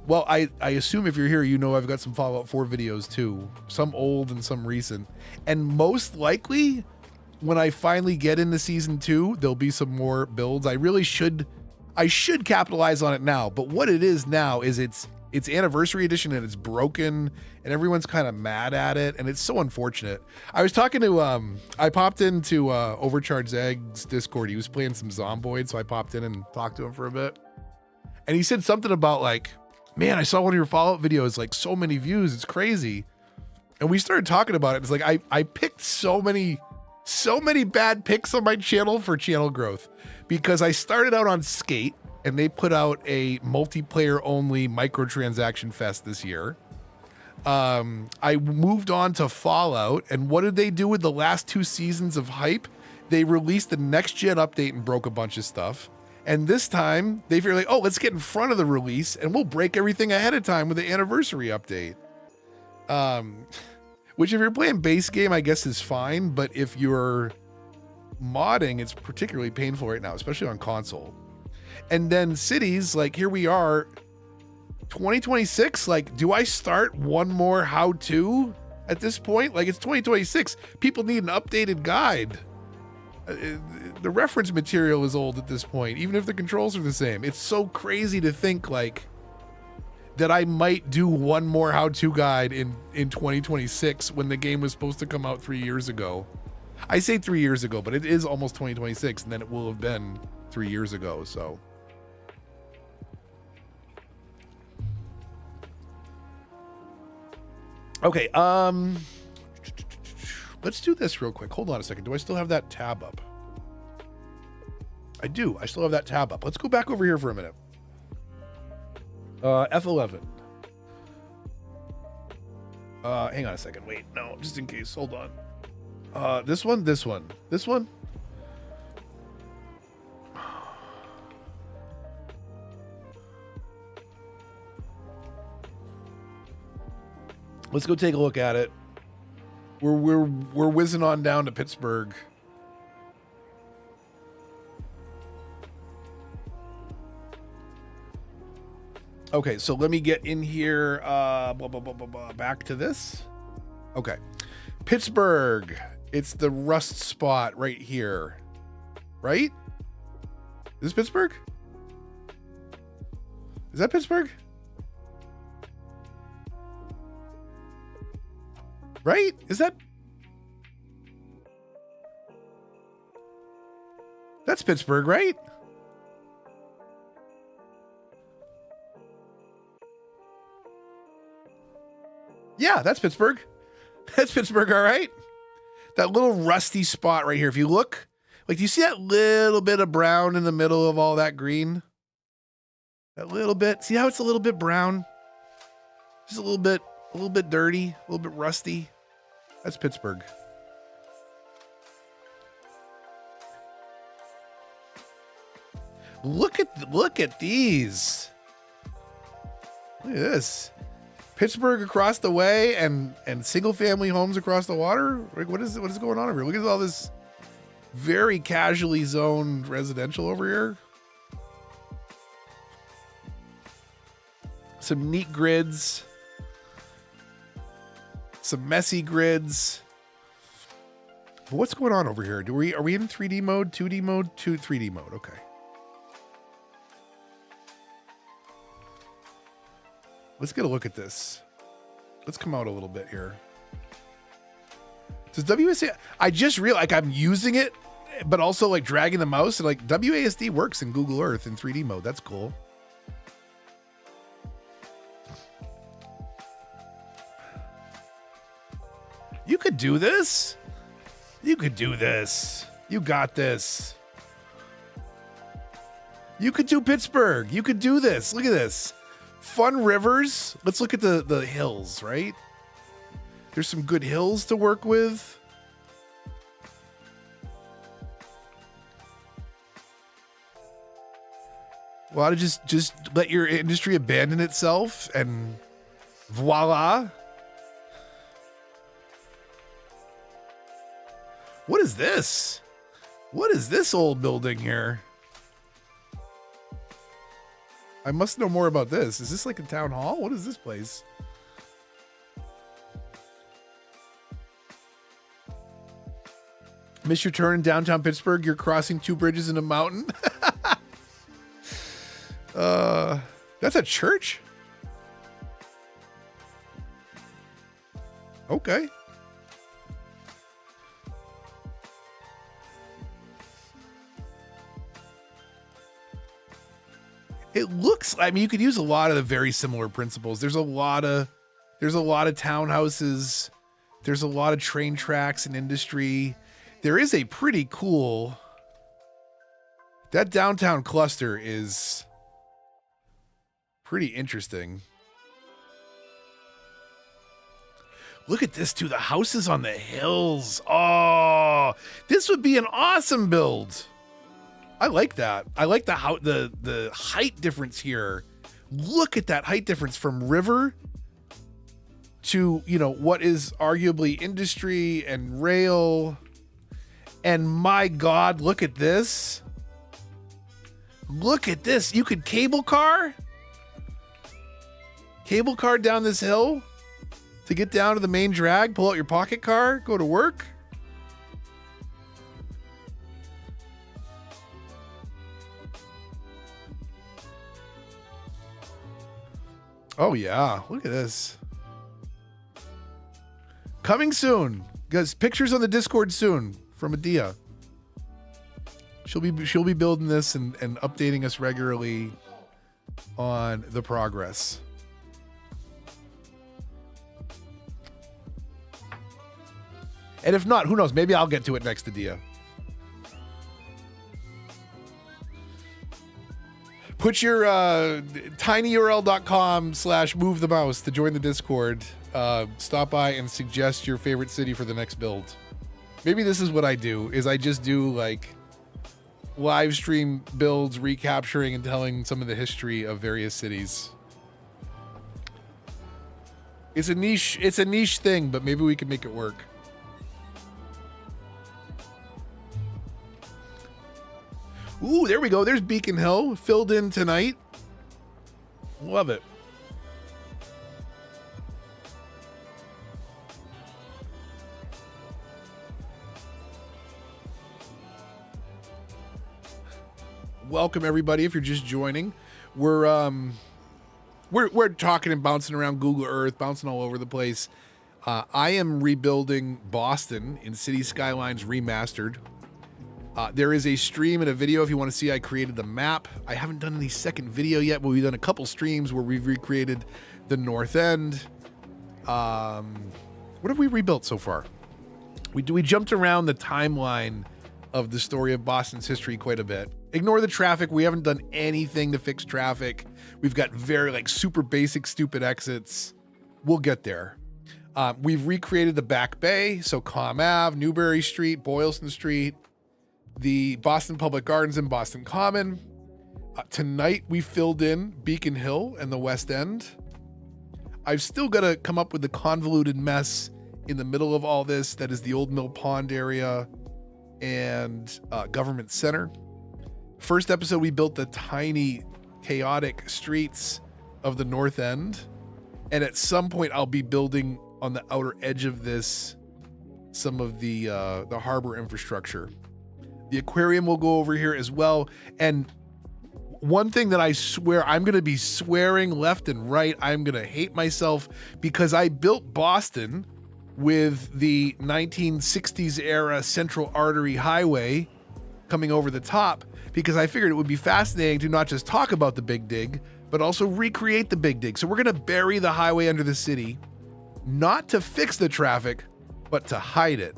Well, I assume if you're here, I've got some Fallout 4 videos too. Some old and some recent. And most likely, when I finally get into season 2, there'll be some more builds. I should capitalize on it now. But what it is now is it's anniversary edition and it's broken and everyone's kind of mad at it. And it's so unfortunate. I was talking to, I popped into Overcharged Egg's Discord. He was playing some Zomboid. So I popped in and talked to him for a bit. And he said something about like, man, I saw one of your Fallout videos, like so many views. It's crazy. And we started talking about it. It's like, I picked so many bad picks on my channel for channel growth, because I started out on Skate and they put out a multiplayer only microtransaction fest this year. I moved on to Fallout, and what did they do with the last 2 seasons of hype? They released the next gen update and broke a bunch of stuff. And this time they figured like, oh, let's get in front of the release and we'll break everything ahead of time with the anniversary update. Which if you're playing base game, I guess is fine. But if you're modding, it's particularly painful right now, especially on console. And then Cities, like here we are, 2026, like, do I start one more how-to at this point? Like, it's 2026. People need an updated guide. The reference material is old at this point, even if the controls are the same. It's so crazy to think, like, that I might do one more how-to guide in 2026 when the game was supposed to come out 3 years ago. I say 3 years ago, but it is almost 2026, and then it will have been 3 years ago, so... Okay, let's do this real quick. Hold on a second. Do I still have that tab up? I do. I still have that tab up. Let's go back over here for a minute. F11. Hang on a second. Wait, no, just in case. Hold on. This one. Let's go take a look at it. We're whizzing on down to Pittsburgh. Okay, so let me get in here. Back to this. Okay, Pittsburgh. It's the rust spot right here, right? Is this Pittsburgh? Is that Pittsburgh? Right? Is that? That's Pittsburgh, right? Yeah, that's Pittsburgh. That's Pittsburgh, all right? That little rusty spot right here. If you look, like, do you see that little bit of brown in the middle of all that green? That little bit. See how it's a little bit brown? Just a little bit dirty, a little bit rusty. That's Pittsburgh. Look at these. Look at this. Pittsburgh across the way and single family homes across the water. Like, what is going on over here? Look at all this very casually zoned residential over here. Some neat grids. Some messy grids. But what's going on over here? Are we in 3D mode, 2D mode, 3D mode? Okay. Let's get a look at this. Let's come out a little bit here. Does WASD? I just realized, like, I'm using it, but also like dragging the mouse, and like WASD works in Google Earth in 3D mode. That's cool. You could do this. You could do this. You got this. You could do Pittsburgh. You could do this. Look at this. Fun rivers. Let's look at the hills, right? There's some good hills to work with. A lot of just let your industry abandon itself and voila. What is this? What is this old building here? I must know more about this. Is this like a town hall? What is this place? Miss your turn in downtown Pittsburgh. You're crossing 2 bridges in a mountain. That's a church? Okay. It looks, I mean, you could use a lot of the very similar principles. There's a lot of townhouses. There's a lot of train tracks and industry. There is a pretty cool, that downtown cluster is Pretty interesting. Look at this too. The houses on the hills. Oh, this would be an awesome build. I like that. I like the height difference here. Look at that height difference from river to, you know, what is arguably industry and rail. And my God, look at this. Look at this. You could cable car down this hill to get down to the main drag, pull out your pocket car, go to work. Oh yeah, look at this. Coming soon. Guys, pictures on the Discord soon from Adia. She'll be building this and updating us regularly on the progress. And if not, who knows? Maybe I'll get to it next Adia. Put your tinyurl.com/move the mouse to join the Discord. Stop by and suggest your favorite city for the next build. Maybe this is what I do, is I just do like live stream builds, recapturing and telling some of the history of various cities. It's a niche thing, but maybe we can make it work. Ooh, there we go. There's Beacon Hill filled in tonight. Love it. Welcome everybody. If you're just joining, we're talking and bouncing around Google Earth, bouncing all over the place. I am rebuilding Boston in Cities Skylines Remastered. There is a stream and a video if you want to see. I created the map. I haven't done any second video yet, but we've done a couple streams where we've recreated the North End. What have we rebuilt so far? We jumped around the timeline of the story of Boston's history quite a bit. Ignore the traffic. We haven't done anything to fix traffic. We've got very like super basic, stupid exits. We'll get there. We've recreated the Back Bay, so Comm Ave, Newbury Street, Boylston Street, the Boston Public Gardens and Boston Common. Tonight we filled in Beacon Hill and the West End. I've still got to come up with the convoluted mess in the middle of all this. That is the Old Mill Pond area and Government Center. First episode, we built the tiny, chaotic streets of the North End. And at some point, I'll be building on the outer edge of this some of the harbor infrastructure. The aquarium will go over here as well. And one thing that I swear, I'm going to be swearing left and right. I'm going to hate myself because I built Boston with the 1960s era Central Artery Highway coming over the top because I figured it would be fascinating to not just talk about the Big Dig, but also recreate the Big Dig. So we're going to bury the highway under the city, not to fix the traffic, but to hide it.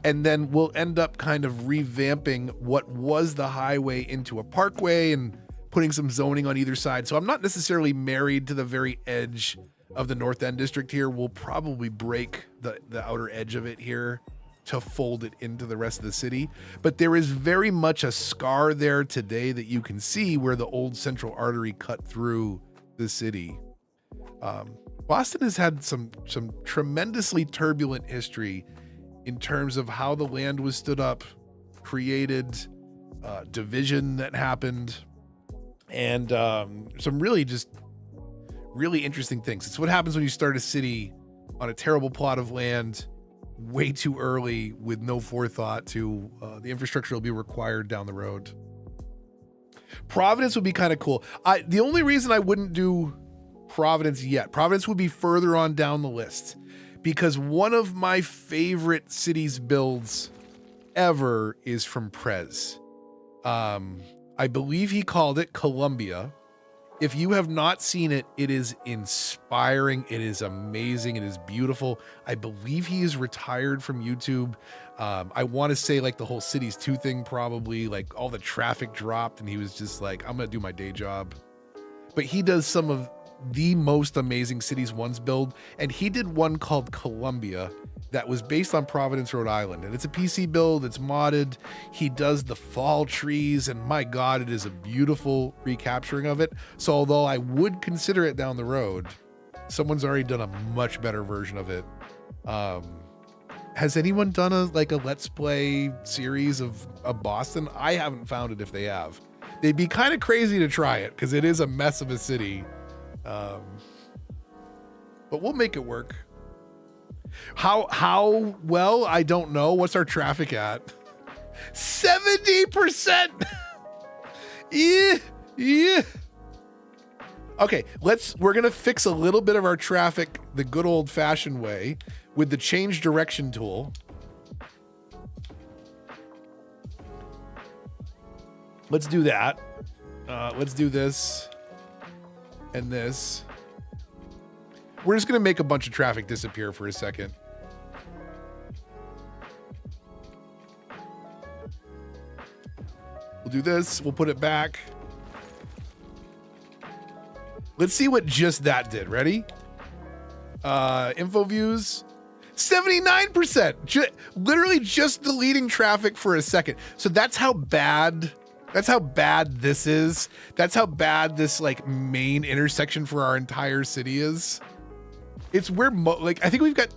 And then we'll end up kind of revamping what was the highway into a parkway and putting some zoning on either side. So I'm not necessarily married to the very edge of the North End district here. We'll probably break the outer edge of it here to fold it into the rest of the city. But there is very much a scar there today that you can see where the old Central Artery cut through the city. Boston has had some tremendously turbulent history in terms of how the land was stood up, created, division that happened, and some really interesting things. It's what happens when you start a city on a terrible plot of land way too early with no forethought to the infrastructure will be required down the road. Providence would be kind of cool. The only reason I wouldn't do Providence yet, Providence would be further on down the list, because one of my favorite cities builds ever is from Prez. I believe he called it Columbia. If you have not seen it, it is inspiring. It is amazing. It is beautiful. I believe he is retired from YouTube. I want to say like the whole Cities 2 thing, probably like all the traffic dropped and he was just like, I'm going to do my day job. but he does some of the most amazing Cities Ones build, and he did one called Columbia that was based on Providence, Rhode Island, and it's a PC build. It's modded. He does the fall trees, and my God, it is a beautiful recapturing of it. So although I would consider it down the road, someone's already done a much better version of it. Has anyone done a Let's Play series of Boston? I haven't found it. If they have, they'd be kind of crazy to try it because it is a mess of a city. But we'll make it work. How well, I don't know. What's our traffic at? 70%. Yeah. Okay, we're gonna fix a little bit of our traffic the good old fashioned way with the change direction tool. Let's do that. Let's do this and this. We're just gonna make a bunch of traffic disappear for a second. We'll do this, we'll put it back. Let's see what just that did. Ready? Info views, 79%. Literally just deleting traffic for a second. So that's how bad this is. That's how bad this like main intersection for our entire city is. It's where I think we've got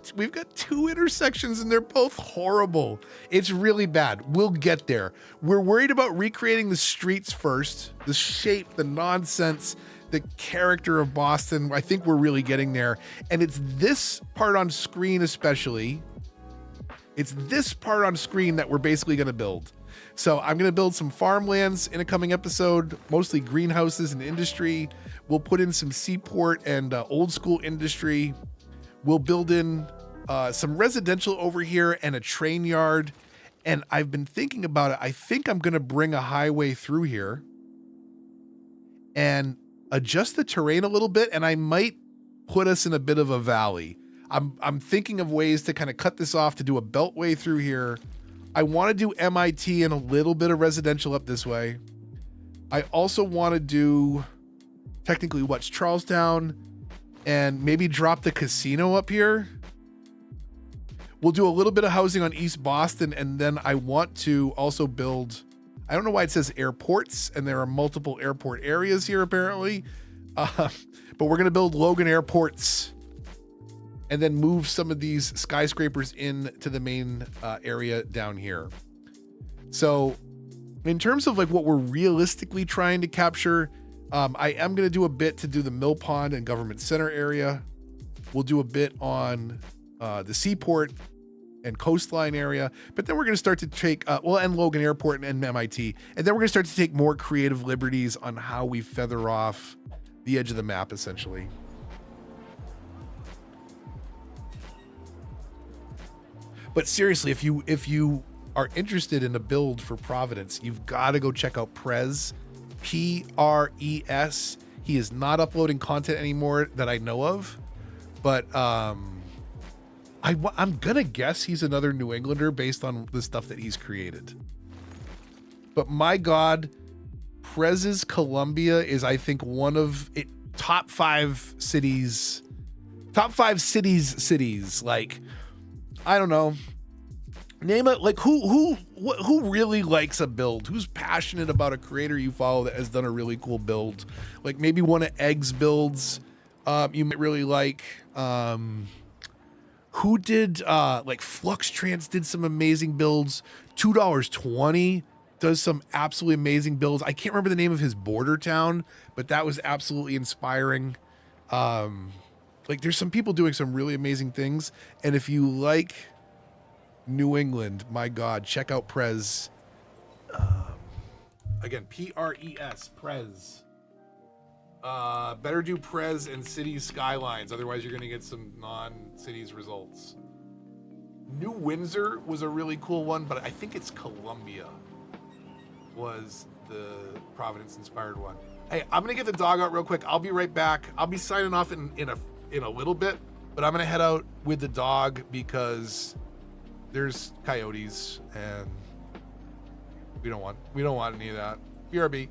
2 intersections and they're both horrible. It's really bad. We'll get there. We're worried about recreating the streets first, the shape, the nonsense, the character of Boston. I think we're really getting there. And it's this part on screen especially. It's this part on screen that we're basically going to build. So I'm going to build some farmlands in a coming episode, mostly greenhouses and industry. We'll put in some seaport and old school industry. We'll build in some residential over here and a train yard. And I've been thinking about it. I think I'm going to bring a highway through here and adjust the terrain a little bit. And I might put us in a bit of a valley. I'm thinking of ways to kind of cut this off to do a beltway through here. I want to do MIT and a little bit of residential up this way. I also want to do technically what's Charlestown and maybe drop the casino up here. We'll do a little bit of housing on East Boston. And then I want to also build, I don't know why it says airports and there are multiple airport areas here apparently. But we're going to build Logan airports and then move some of these skyscrapers into the main area down here. So in terms of like what we're realistically trying to capture, I am going to do a bit to do the Mill Pond and Government Center area. We'll do a bit on the seaport and coastline area, but then we're going to start to take, and Logan Airport and MIT. And then we're going to start to take more creative liberties on how we feather off the edge of the map, essentially. But seriously, if you are interested in a build for Providence, you've got to go check out Prez, P-R-E-S. He is not uploading content anymore that I know of, but I'm gonna guess he's another New Englander based on the stuff that he's created. But my God, Prez's Columbia is, I think, one of it top 5 cities. Like, I don't know. Name it, like who really likes a build? Who's passionate about a creator you follow that has done a really cool build? Like maybe one of Egg's builds you might really like. Who did like Flux Trans did some amazing builds. $2.20 does some absolutely amazing builds. I can't remember the name of his border town, but that was absolutely inspiring. Like there's some people doing some really amazing things, and if you like New England, my God, check out Prez. Again, P-R-E-S, Prez. Better do Prez and Cities Skylines, otherwise you're going to get some non-cities results. New Windsor was a really cool one, but I think it's Columbia was the Providence-inspired one. Hey, I'm going to get the dog out real quick. I'll be right back. I'll be signing off in a little bit, but I'm going to head out with the dog because there's coyotes and we don't want any of that. BRB.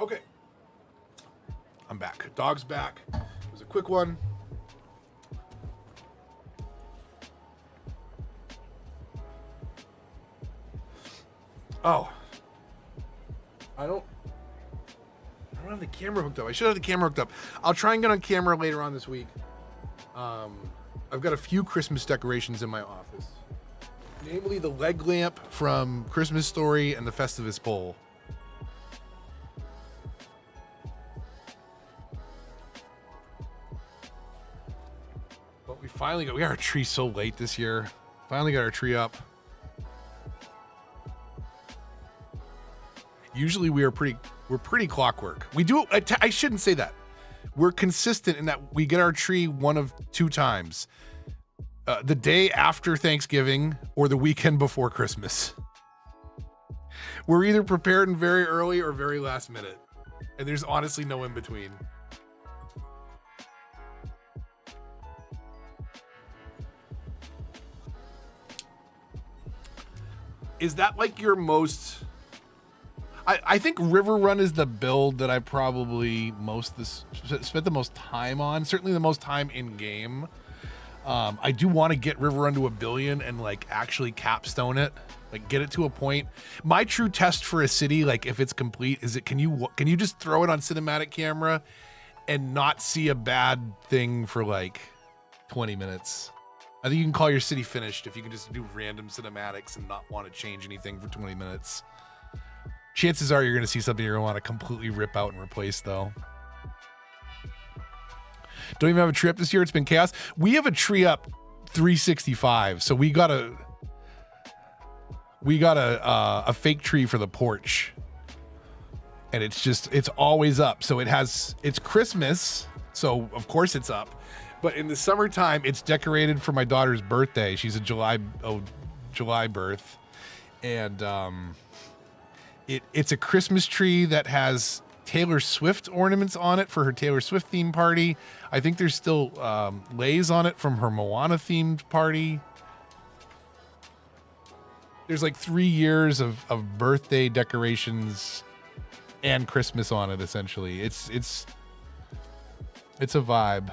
Okay. I'm back. Dog's back. It was a quick one. Oh. I don't have the camera hooked up. I should have the camera hooked up. I'll try and get on camera later on this week. I've got a few Christmas decorations in my office. Namely the leg lamp from Christmas Story and the Festivus bowl. But we got our tree so late this year. Finally got our tree up. Usually we're pretty clockwork. We do, I shouldn't say that. We're consistent in that we get our tree one of two times. The day after Thanksgiving or the weekend before Christmas. We're either prepared and very early or very last minute. And there's honestly no in between. Is that like your most... I think River Run is the build that I probably spent the most time on. Certainly the most time in game. I do want to get River Run to 1 billion and like actually capstone it, like get it to a point. My true test for a city, like if it's complete, is it can you just throw it on cinematic camera and not see a bad thing for like 20 minutes? I think you can call your city finished if you can just do random cinematics and not want to change anything for 20 minutes. Chances are you're going to see something you're going to want to completely rip out and replace, though. Don't even have a tree up this year. It's been chaos. We have a tree up 365, so we got a fake tree for the porch, and it's always up. So it's Christmas, so of course it's up. But in the summertime, it's decorated for my daughter's birthday. She's a July birth, and it's a Christmas tree that has Taylor Swift ornaments on it for her Taylor Swift theme party. I think there's still lays on it from her Moana themed party. There's like 3 years of birthday decorations and Christmas on it. Essentially, it's a vibe.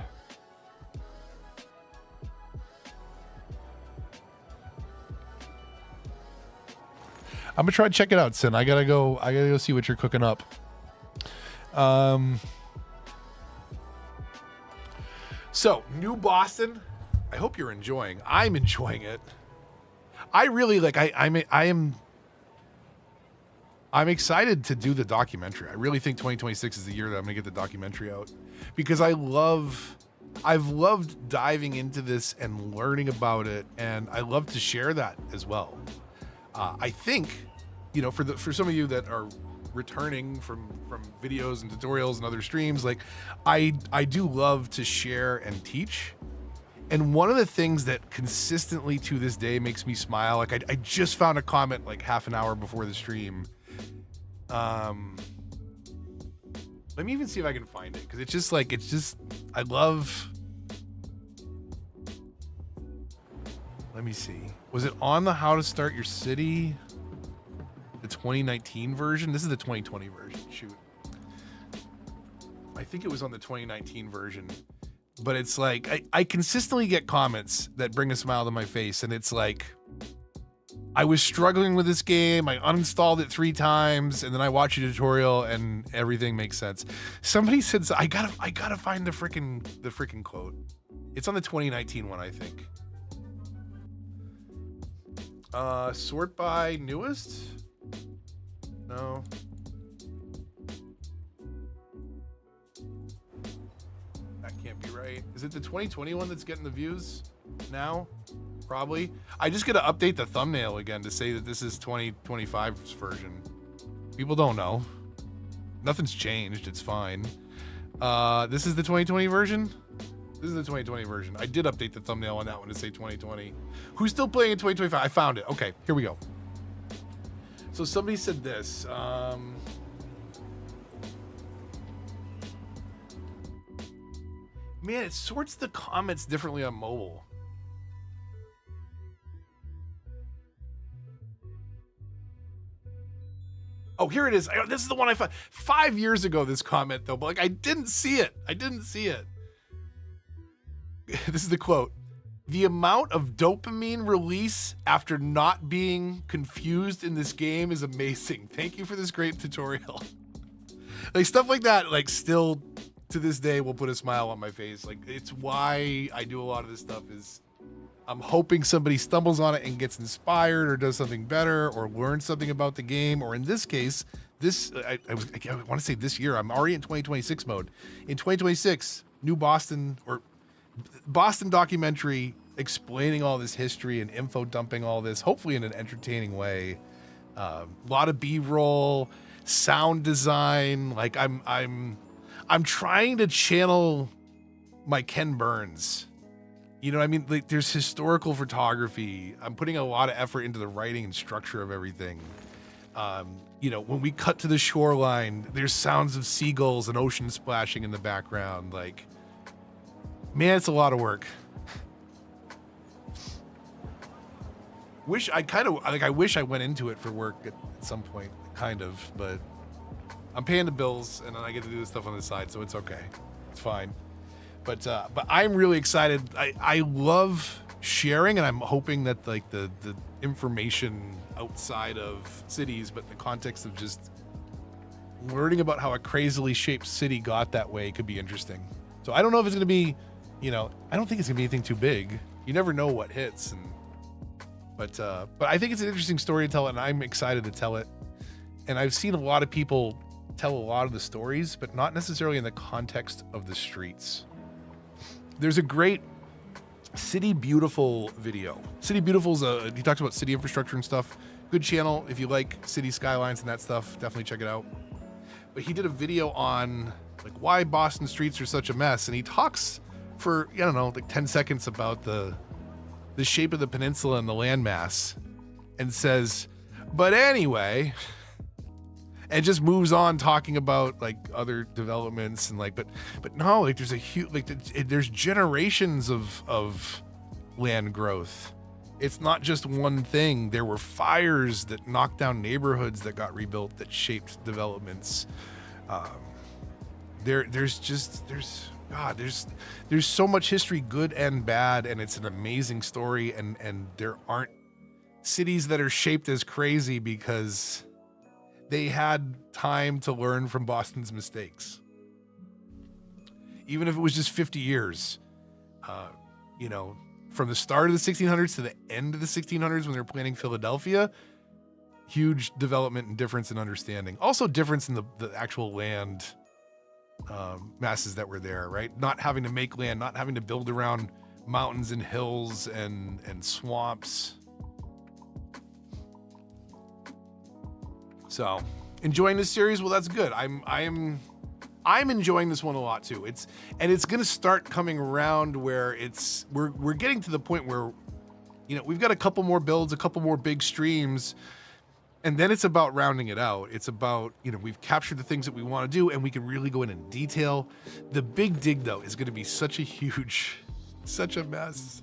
I'm gonna try to check it out, Sin. I gotta go see what you're cooking up. So New Boston, I hope you're enjoying. I'm enjoying it. I really like. I'm excited to do the documentary. I really think 2026 is the year that I'm gonna get the documentary out, because I've loved diving into this and learning about it, and I love to share that as well. I think, for some of you that are returning from videos and tutorials and other streams, like I do love to share and teach. And one of the things that consistently to this day makes me smile, like I just found a comment like half an hour before the stream. Let me even see if I can find it, because I love. Let me see. Was it on the How to Start Your City? The 2019 version? This is the 2020 version. Shoot. I think it was on the 2019 version. But it's like, I consistently get comments that bring a smile to my face. And it's like, I was struggling with this game. I uninstalled it 3 times. And then I watched a tutorial and everything makes sense. Somebody said, I gotta find the freaking quote. It's on the 2019 one, I think. Sort by newest? No. That can't be right. Is it the 2020 one that's getting the views now? Probably. I just gotta update the thumbnail again to say that this is 2025's version. People don't know. Nothing's changed. It's fine. This is the 2020 version? This is the 2020 version. I did update the thumbnail on that one to say 2020. Who's still playing in 2025? I found it. Okay, here we go. So somebody said this. Man, it sorts the comments differently on mobile. Oh, Oh, here it is. This is the one I found 5 years ago, this comment though, but like I didn't see it. This is the quote. The amount of dopamine release after not being confused in this game is amazing. Thank you for this great tutorial. Like stuff like that, like still to this day will put a smile on my face. Like it's why I do a lot of this stuff is I'm hoping somebody stumbles on it and gets inspired or does something better or learns something about the game. Or in this case, I want to say this year, I'm already in 2026 mode. In 2026, new Boston documentary explaining all this history and info dumping all this, hopefully in an entertaining way. A lot of B-roll, sound design. Like I'm trying to channel my Ken Burns. You know what I mean? Like there's historical photography. I'm putting a lot of effort into the writing and structure of everything. You know, when we cut to the shoreline, there's sounds of seagulls and ocean splashing in the background. Like, man, it's a lot of work. I wish I went into it for work at some point, kind of, but I'm paying the bills and then I get to do this stuff on the side, so it's okay. It's fine. But I'm really excited. I love sharing, and I'm hoping that like the information outside of cities, but in the context of just learning about how a crazily shaped city got that way could be interesting. So I don't know if it's going to be, you know, I don't think it's going to be anything too big. You never know what hits, but I think it's an interesting story to tell, and I'm excited to tell it. And I've seen a lot of people tell a lot of the stories, but not necessarily in the context of the streets. There's a great City Beautiful video. City Beautiful's he talks about city infrastructure and stuff. Good channel if you like Cities Skylines and that stuff. Definitely check it out. But he did a video on like why Boston streets are such a mess, and he talks for, I don't know, like 10 seconds about the shape of the peninsula and the landmass, and says, but anyway, and just moves on talking about like other developments and like, but no, like there's a huge, like there's generations of land growth. It's not just one thing. There were fires that knocked down neighborhoods that got rebuilt that shaped developments. There's so much history, good and bad, and it's an amazing story. And there aren't cities that are shaped as crazy because they had time to learn from Boston's mistakes. Even if it was just 50 years, you know, from the start of the 1600s to the end of the 1600s when they were planning Philadelphia, huge development and difference in understanding. Also difference in the actual land masses that were there, right? Not having to make land, not having to build around mountains and hills and swamps. So, enjoying this series? Well, that's good. I'm enjoying this one a lot too. It's going to start coming around where we're getting to the point where, you know, we've got a couple more builds, a couple more big streams, and then it's about rounding it out. It's about, you know, we've captured the things that we want to do and we can really go in detail. The big dig though is going to be such a mess.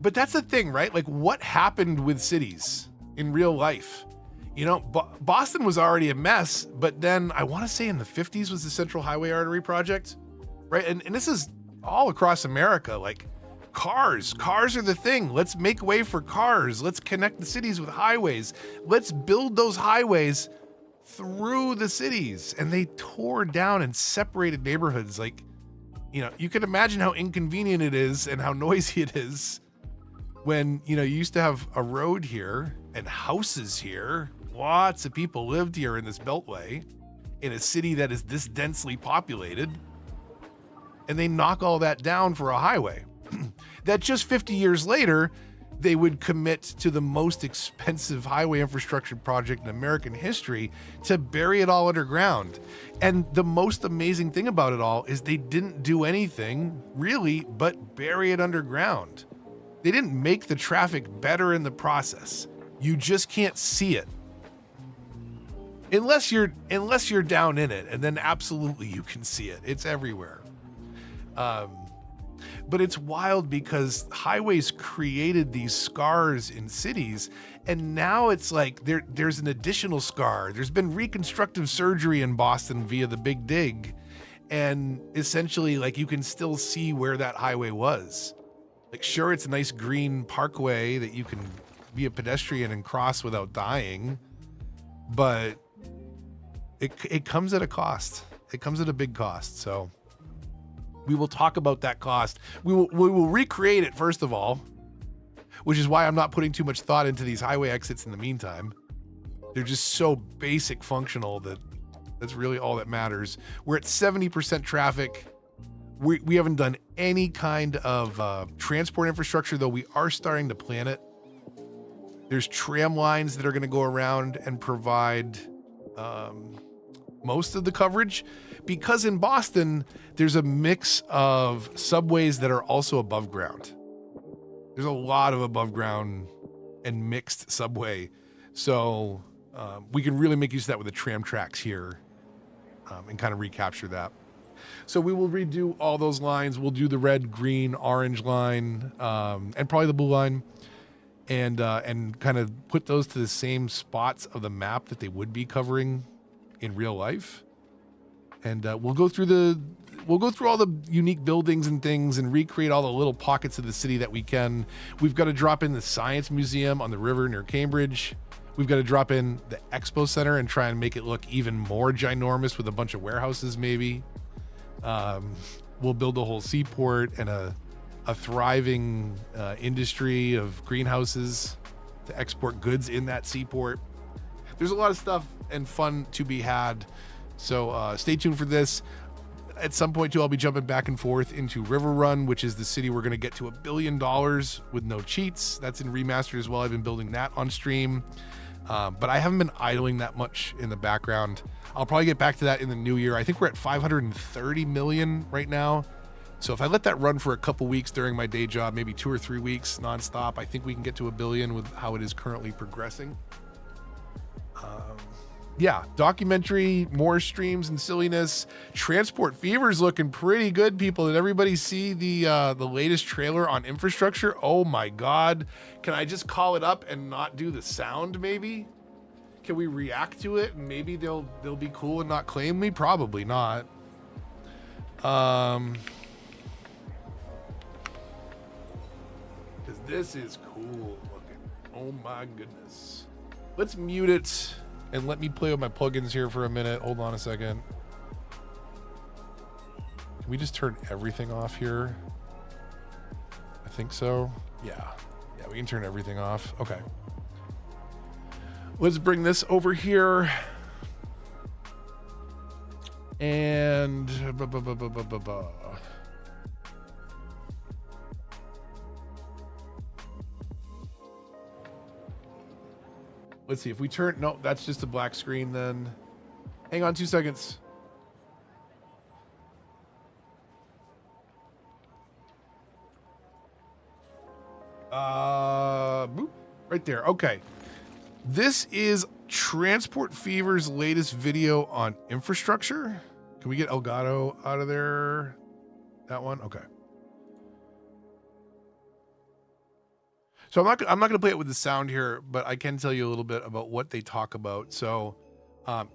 But that's the thing, right? Like what happened with cities in real life? You know, Boston was already a mess, but then I want to say in the 50s was the Central Highway Artery Project, right? And this is all across America. Like cars are the thing. Let's make way for cars. Let's connect the cities with highways. Let's build those highways through the cities. And they tore down and separated neighborhoods. Like, you know, you can imagine how inconvenient it is and how noisy it is when, you know, you used to have a road here and houses here. Lots of people lived here in this beltway in a city that is this densely populated, and they knock all that down for a highway that just 50 years later they would commit to the most expensive highway infrastructure project in American history to bury it all underground. And the most amazing thing about it all is they didn't do anything really but bury it underground. They didn't make the traffic better in the process. You just can't see it. Unless you're down in it, and then absolutely you can see it. It's everywhere. But it's wild because highways created these scars in cities, and now it's like there's an additional scar. There's been reconstructive surgery in Boston via the Big Dig, and essentially like you can still see where that highway was. Like, sure, it's a nice green parkway that you can be a pedestrian and cross without dying, but it comes at a cost. It comes at a big cost. So we will talk about that cost. We will recreate it first of all, which is why I'm not putting too much thought into these highway exits in the meantime. They're just so basic functional that that's really all that matters. We're at 70% traffic. We haven't done any kind of transport infrastructure, though we are starting to plan it. There's tram lines that are going to go around and provide most of the coverage, because in Boston, there's a mix of subways that are also above ground. There's a lot of above ground and mixed subway. So we can really make use of that with the tram tracks here and kind of recapture that. So we will redo all those lines. We'll do the red, green, orange line, and probably the blue line, and kind of put those to the same spots of the map that they would be covering in real life. And we'll go through all the unique buildings and things and recreate all the little pockets of the city that we can. We've got to drop in the Science Museum on the river near Cambridge. We've got to drop in the Expo Center and try and make it look even more ginormous with a bunch of warehouses maybe. We'll build a whole seaport and a thriving industry of greenhouses to export goods in that seaport. There's a lot of stuff and fun to be had. So stay tuned for this. At some point too, I'll be jumping back and forth into River Run, which is the city we're going to get to $1 billion with no cheats. That's in Remastered as well. I've been building that on stream. But I haven't been idling that much in the background. I'll probably get back to that in the new year. I think we're at 530 million right now. So if I let that run for a couple weeks during my day job, maybe 2 or 3 weeks nonstop, I think we can get to $1 billion with how it is currently progressing. Yeah, documentary, more streams and silliness. Transport Fever's looking pretty good, people. Did everybody see the latest trailer on infrastructure? Oh my God. Can I just call it up and not do the sound maybe? Can we react to it and maybe they'll be cool and not claim me? Probably not. Because this is cool looking. Oh my goodness. Let's mute it. And let me play with my plugins here for a minute. Hold on a second. Can we just turn everything off here? I think so. Yeah, we can turn everything off. Okay. Let's bring this over here. And let's see if we turn. No, that's just a black screen then. Hang on 2 seconds. Boop, right there. Okay. This is Transport Fever's latest video on infrastructure. Can we get Elgato out of there? That one? Okay. So I'm not going to play it with the sound here, but I can tell you a little bit about what they talk about. So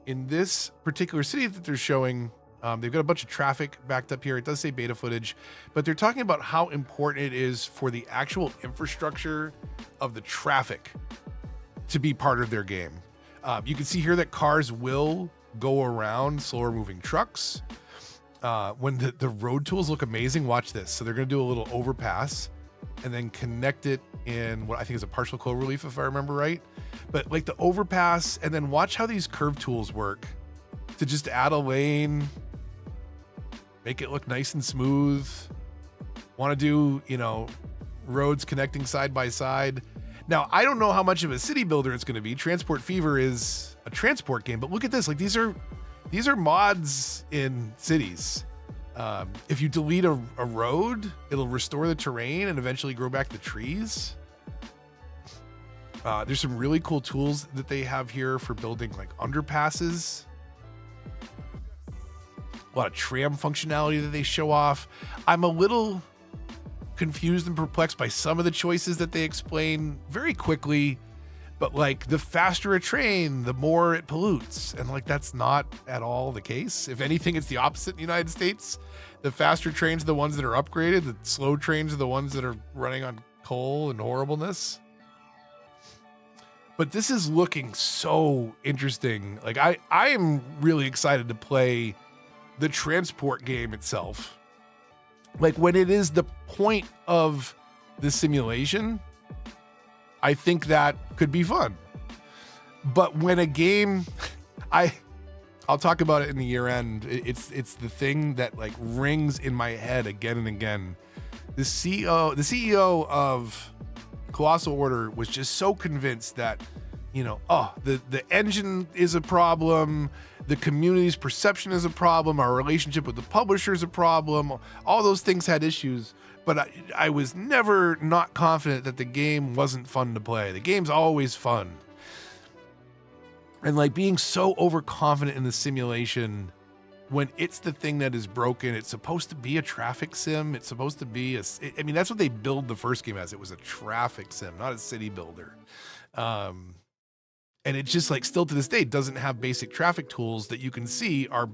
in this particular city that they're showing, they've got a bunch of traffic backed up here. It does say beta footage, but they're talking about how important it is for the actual infrastructure of the traffic to be part of their game. You can see here that cars will go around slower moving trucks. When the road tools look amazing, watch this. So they're going to do a little overpass and then connect it in what I think is a partial co-relief, if I remember right. But like the overpass, and then watch how these curve tools work to just add a lane, make it look nice and smooth. Want to do, roads connecting side by side. Now, I don't know how much of a city builder it's going to be. Transport Fever is a transport game, but look at this. Like these are mods in cities. If you delete a road, it'll restore the terrain and eventually grow back the trees. There's some really cool tools that they have here for building like underpasses. A lot of tram functionality that they show off. I'm a little confused and perplexed by some of the choices that they explain very quickly. But like, the faster a train, the more it pollutes. And like, that's not at all the case. If anything, it's the opposite in the United States. The faster trains are the ones that are upgraded. The slow trains are the ones that are running on coal and horribleness. But this is looking so interesting. Like, I am really excited to play the transport game itself. Like, when it is the point of the simulation, I think that could be fun. But when a game, I'll talk about it in the year end. It's the thing that like rings in my head again and again. The CEO of Colossal Order was just so convinced that, you know, the engine is a problem, the community's perception is a problem, our relationship with the publisher is a problem. All those things had issues. But I was never not confident that the game wasn't fun to play. The game's always fun. And like, being so overconfident in the simulation when it's the thing that is broken. It's supposed to be a traffic sim. It's supposed to be I mean, that's what they build the first game as. It was a traffic sim, not a city builder. And it just like still to this day doesn't have basic traffic tools that you can see are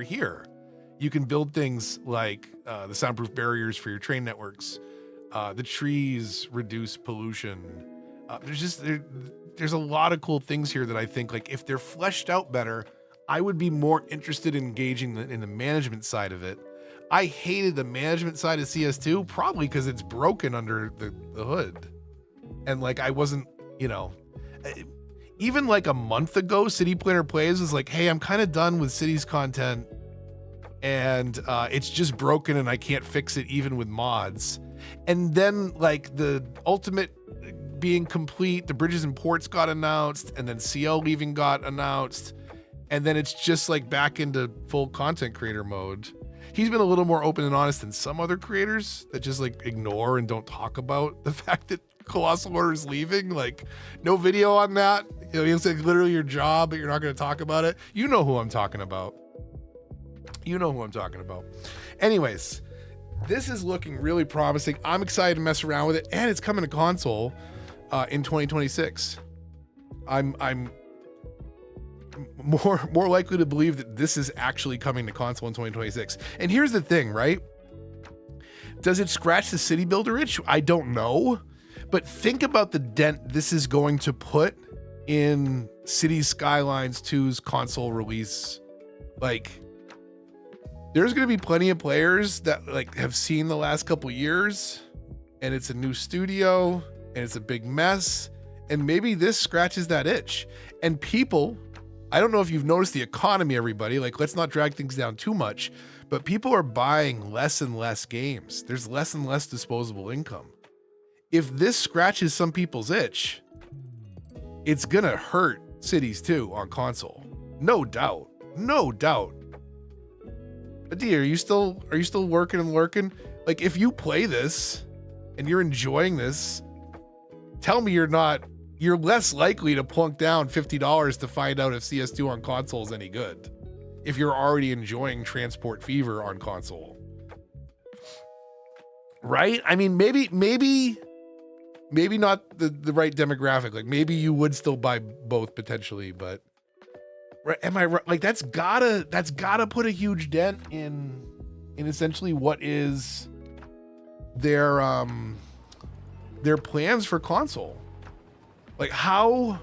here. You can build things like the soundproof barriers for your train networks. The trees reduce pollution. There's a lot of cool things here that I think, like, if they're fleshed out better, I would be more interested in engaging in the management side of it. I hated the management side of CS2, probably because it's broken under the hood. And like, I wasn't, you know, even like a month ago, City Planner Plays was like, hey, I'm kind of done with Cities content. And it's just broken and I can't fix it even with mods. And then like the ultimate being complete, the bridges and ports got announced, and then CL leaving got announced, and then it's just like back into full content creator mode. He's been a little more open and honest than some other creators that just like ignore and don't talk about the fact that Colossal Order is leaving. Like, no video on that. You know, it's like literally your job, but you're not going to talk about it. You know who I'm talking about. Anyways, this is looking really promising. I'm excited to mess around with it, and it's coming to console in 2026. I'm more likely to believe that this is actually coming to console in 2026. And here's the thing, right? Does it scratch the city builder itch? I don't know, but think about the dent this is going to put in Cities Skylines 2's console release. Like, there's going to be plenty of players that like have seen the last couple years, and it's a new studio and it's a big mess, and maybe this scratches that itch. And people, I don't know if you've noticed the economy, everybody, like, let's not drag things down too much, but people are buying less and less games. There's less and less disposable income. If this scratches some people's itch, it's gonna hurt Cities 2 on console. No doubt. But D, are you still working and lurking? Like, if you play this and you're enjoying this, tell me you're less likely to plunk down $50 to find out if CS2 on console is any good, if you're already enjoying Transport Fever on console. Right? I mean, maybe not the right demographic. Like, maybe you would still buy both potentially, but right, am I right? Like, that's gotta put a huge dent in essentially what is their plans for console. Like, how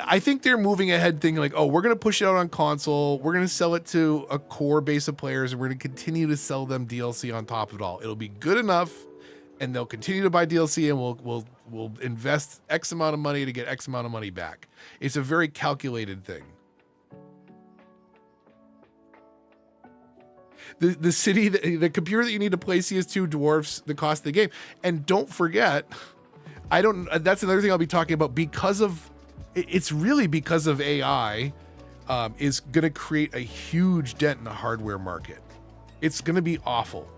I think they're moving ahead thinking like, oh, we're going to push it out on console. We're going to sell it to a core base of players, and we're going to continue to sell them DLC on top of it all. It'll be good enough, and they'll continue to buy DLC, and we'll invest X amount of money to get X amount of money back. It's a very calculated thing. The computer that you need to play CS2 dwarfs the cost of the game. And don't forget, that's another thing I'll be talking about, it's really because of AI is going to create a huge dent in the hardware market. It's going to be awful.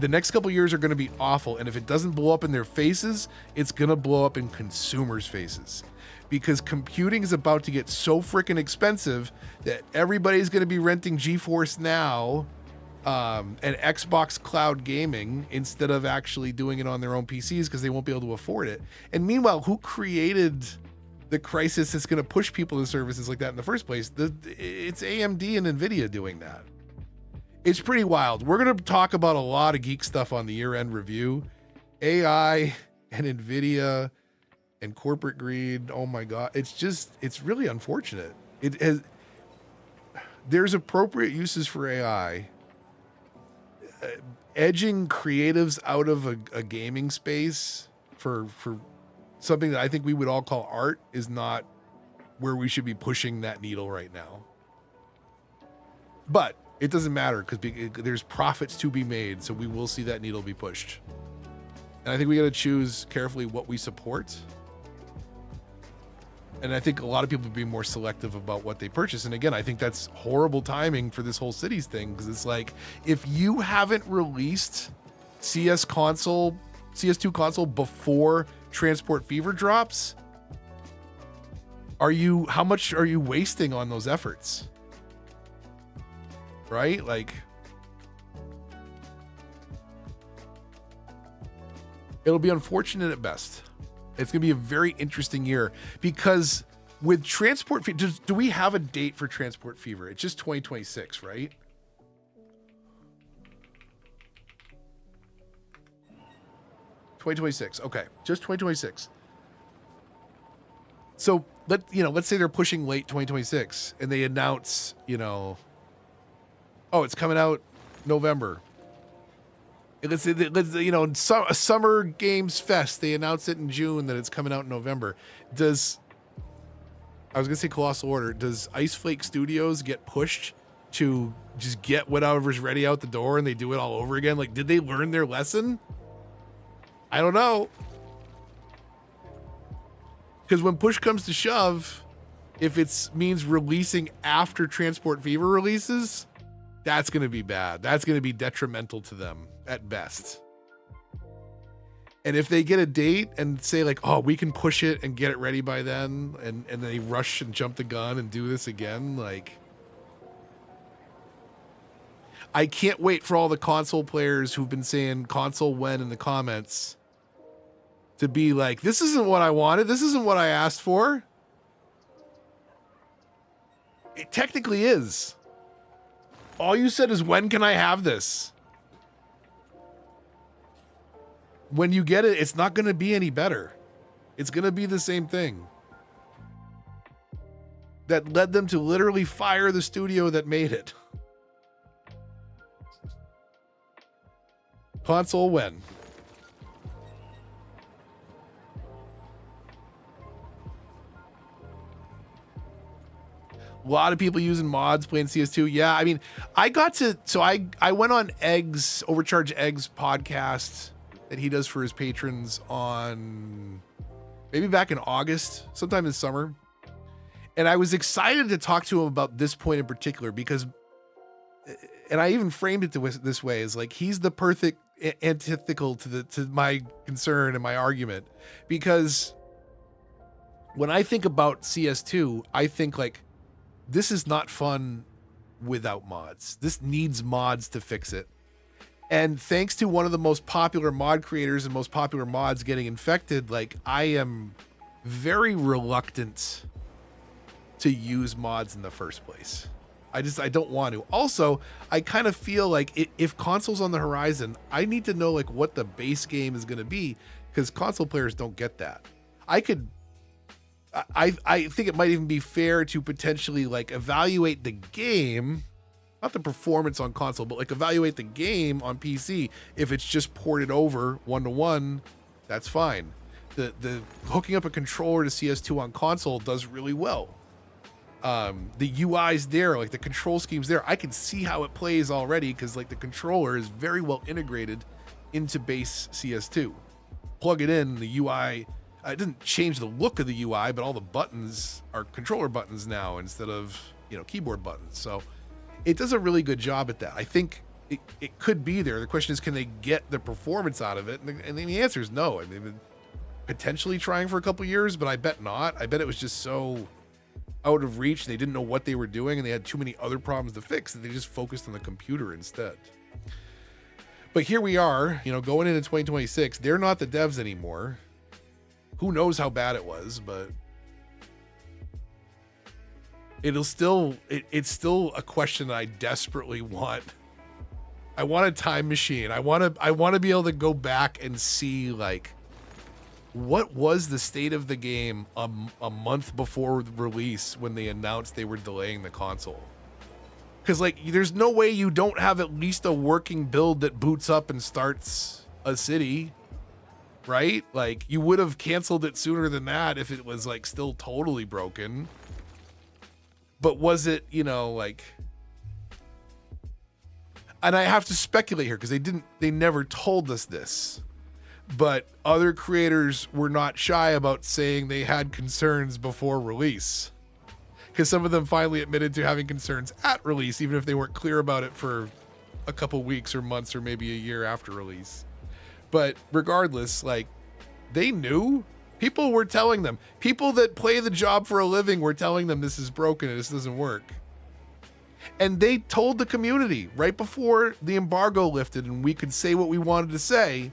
The next couple years are going to be awful. And if it doesn't blow up in their faces, it's going to blow up in consumers' faces, because computing is about to get so freaking expensive that everybody's going to be renting GeForce Now and Xbox Cloud Gaming instead of actually doing it on their own PCs because they won't be able to afford it. And meanwhile, who created the crisis that's going to push people to services like that in the first place? It's AMD and NVIDIA doing that. It's pretty wild. We're going to talk about a lot of geek stuff on the year-end review. AI and NVIDIA and corporate greed. Oh my God. It's really unfortunate. There's appropriate uses for AI. Edging creatives out of a gaming space for something that I think we would all call art is not where we should be pushing that needle right now. But it doesn't matter because there's profits to be made, so we will see that needle be pushed. And I think we got to choose carefully what we support. And I think a lot of people would be more selective about what they purchase. And again, I think that's horrible timing for this whole Cities thing, because it's like, if you haven't released CS2 console before Transport Fever drops, how much are you wasting on those efforts? Right? Like, it'll be unfortunate at best. It's going to be a very interesting year because with Transport Fever, do we have a date for Transport Fever? It's just 2026, right? $2026. Okay, just 2026. So let's say they're pushing late 2026 and they announce, oh, it's coming out November. Let's a Summer Games Fest, they announced it in June that it's coming out in November. I was gonna say Colossal Order. Does Ice Flake Studios get pushed to just get whatever's ready out the door and they do it all over again? Like, did they learn their lesson? I don't know. Because when push comes to shove, if it means releasing after Transport Fever releases, that's going to be bad. That's going to be detrimental to them at best. And if they get a date and say like, oh, we can push it and get it ready by then, and they rush and jump the gun and do this again, like, I can't wait for all the console players who've been saying console when in the comments to be like, this isn't what I wanted. This isn't what I asked for. It technically is. All you said is, when can I have this? When you get it, it's not going to be any better. It's going to be the same thing. That led them to literally fire the studio that made it. Console when? A lot of people using mods playing CS2. Yeah, I mean, I went on Overcharge Egg's podcast that he does for his patrons on maybe back in August, sometime this summer. And I was excited to talk to him about this point in particular because, and I even framed it this way, is like, he's the perfect antithetical to my concern and my argument, because when I think about CS2, I think like, this is not fun without mods. This needs mods to fix it. And thanks to one of the most popular mod creators and most popular mods getting infected, like, I am very reluctant to use mods in the first place. I don't want to. Also, I kind of feel like if console's on the horizon, I need to know like what the base game is going to be, because console players don't get that. I think it might even be fair to potentially like evaluate the game, not the performance on console, but like evaluate the game on PC. If it's just ported over 1-to-1, that's fine. The hooking up a controller to CS2 on console does really well. The UI's there, like the control scheme's there. I can see how it plays already because like the controller is very well integrated into base CS2. Plug it in, the UI. It doesn't change the look of the UI, but all the buttons are controller buttons now instead of, keyboard buttons. So it does a really good job at that. I think it could be there. The question is, can they get the performance out of it? And the answer is no. I mean, they've been potentially trying for a couple years, but I bet not. I bet it was just so out of reach. They didn't know what they were doing, and they had too many other problems to fix that they just focused on the computer instead. But here we are, you know, going into 2026. They're not the devs anymore. Who knows how bad it was, but it's still a question that I desperately want. I want a time machine. I want to be able to go back and see, like, what was the state of the game a month before release when they announced they were delaying the console. Because, like, there's no way you don't have at least a working build that boots up and starts a city, right? Like, you would have canceled it sooner than that if it was, like, still totally broken. But was it, you know, like... And I have to speculate here because they never told us this. But other creators were not shy about saying they had concerns before release. Because some of them finally admitted to having concerns at release, even if they weren't clear about it for a couple weeks or months or maybe a year after release. But regardless, like, they knew. People were telling them. People that play the job for a living were telling them this is broken and this doesn't work. And they told the community right before the embargo lifted and we could say what we wanted to say.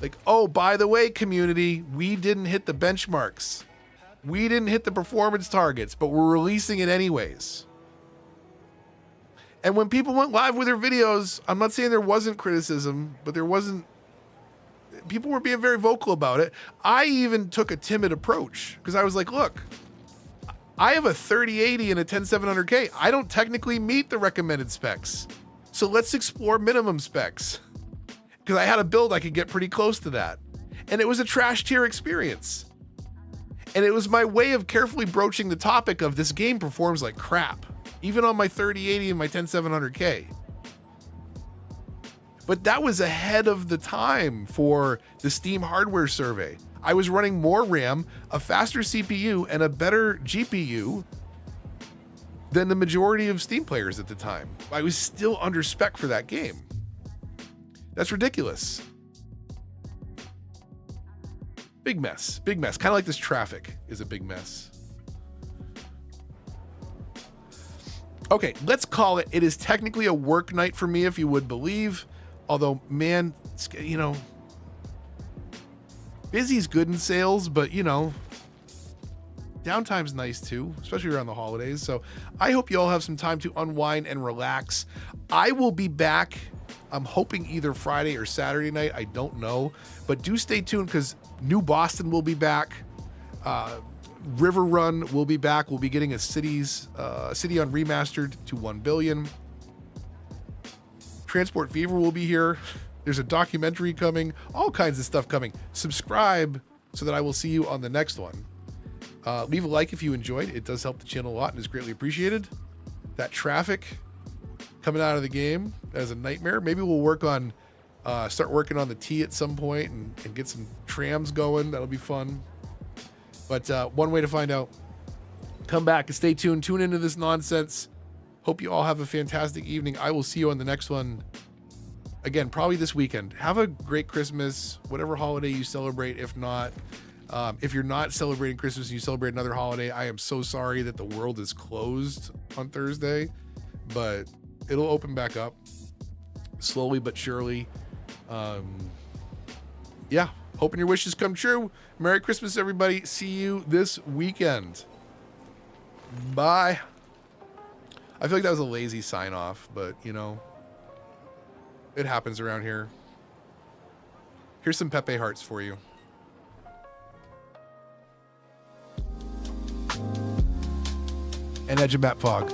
Like, oh, by the way, community, we didn't hit the benchmarks. We didn't hit the performance targets, but we're releasing it anyways. And when people went live with their videos, I'm not saying there wasn't criticism, but people were being very vocal about it. I even took a timid approach because I was like, look, I have a 3080 and a 10700K. I don't technically meet the recommended specs. So let's explore minimum specs. Because I had a build I could get pretty close to that. And it was a trash tier experience. And it was my way of carefully broaching the topic of this game performs like crap, even on my 3080 and my 10700K. But that was ahead of the time for the Steam hardware survey. I was running more RAM, a faster CPU, and a better GPU than the majority of Steam players at the time. I was still under spec for that game. That's ridiculous. Big mess, big mess. Kind of like this traffic is a big mess. Okay, let's call it. It is technically a work night for me, if you would believe. Although, man, you know, busy's good in sales, but, you know, downtime's nice too, especially around the holidays. So I hope you all have some time to unwind and relax. I will be back. I'm hoping either Friday or Saturday night. I don't know, but do stay tuned because New Boston will be back. River Run will be back. We'll be getting a City on Remastered to 1 billion. Transport Fever will be here. There's a documentary coming, all kinds of stuff coming. Subscribe so that I will see you on the next one. Leave a like if you enjoyed. It does help the channel a lot and is greatly appreciated. That traffic coming out of the game as a nightmare. Maybe we'll start working on the T at some point and get some trams going. That'll be fun. But one way to find out, come back and stay tuned. Tune into this nonsense. Hope you all have a fantastic evening. I will see you on the next one. Again, probably this weekend. Have a great Christmas, whatever holiday you celebrate. If not, if you're not celebrating Christmas and you celebrate another holiday, I am so sorry that the world is closed on Thursday, but it'll open back up slowly but surely. Yeah, hoping your wishes come true. Merry Christmas, everybody. See you this weekend. Bye. I feel like that was a lazy sign off, but you know, it happens around here. Here's some Pepe hearts for you. And Edge of Matt Fog.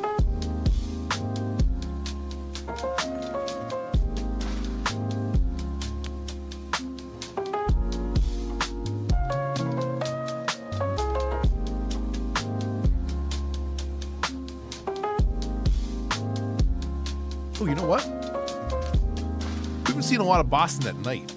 Oh, you know what? We haven't seen a lot of Boston at night.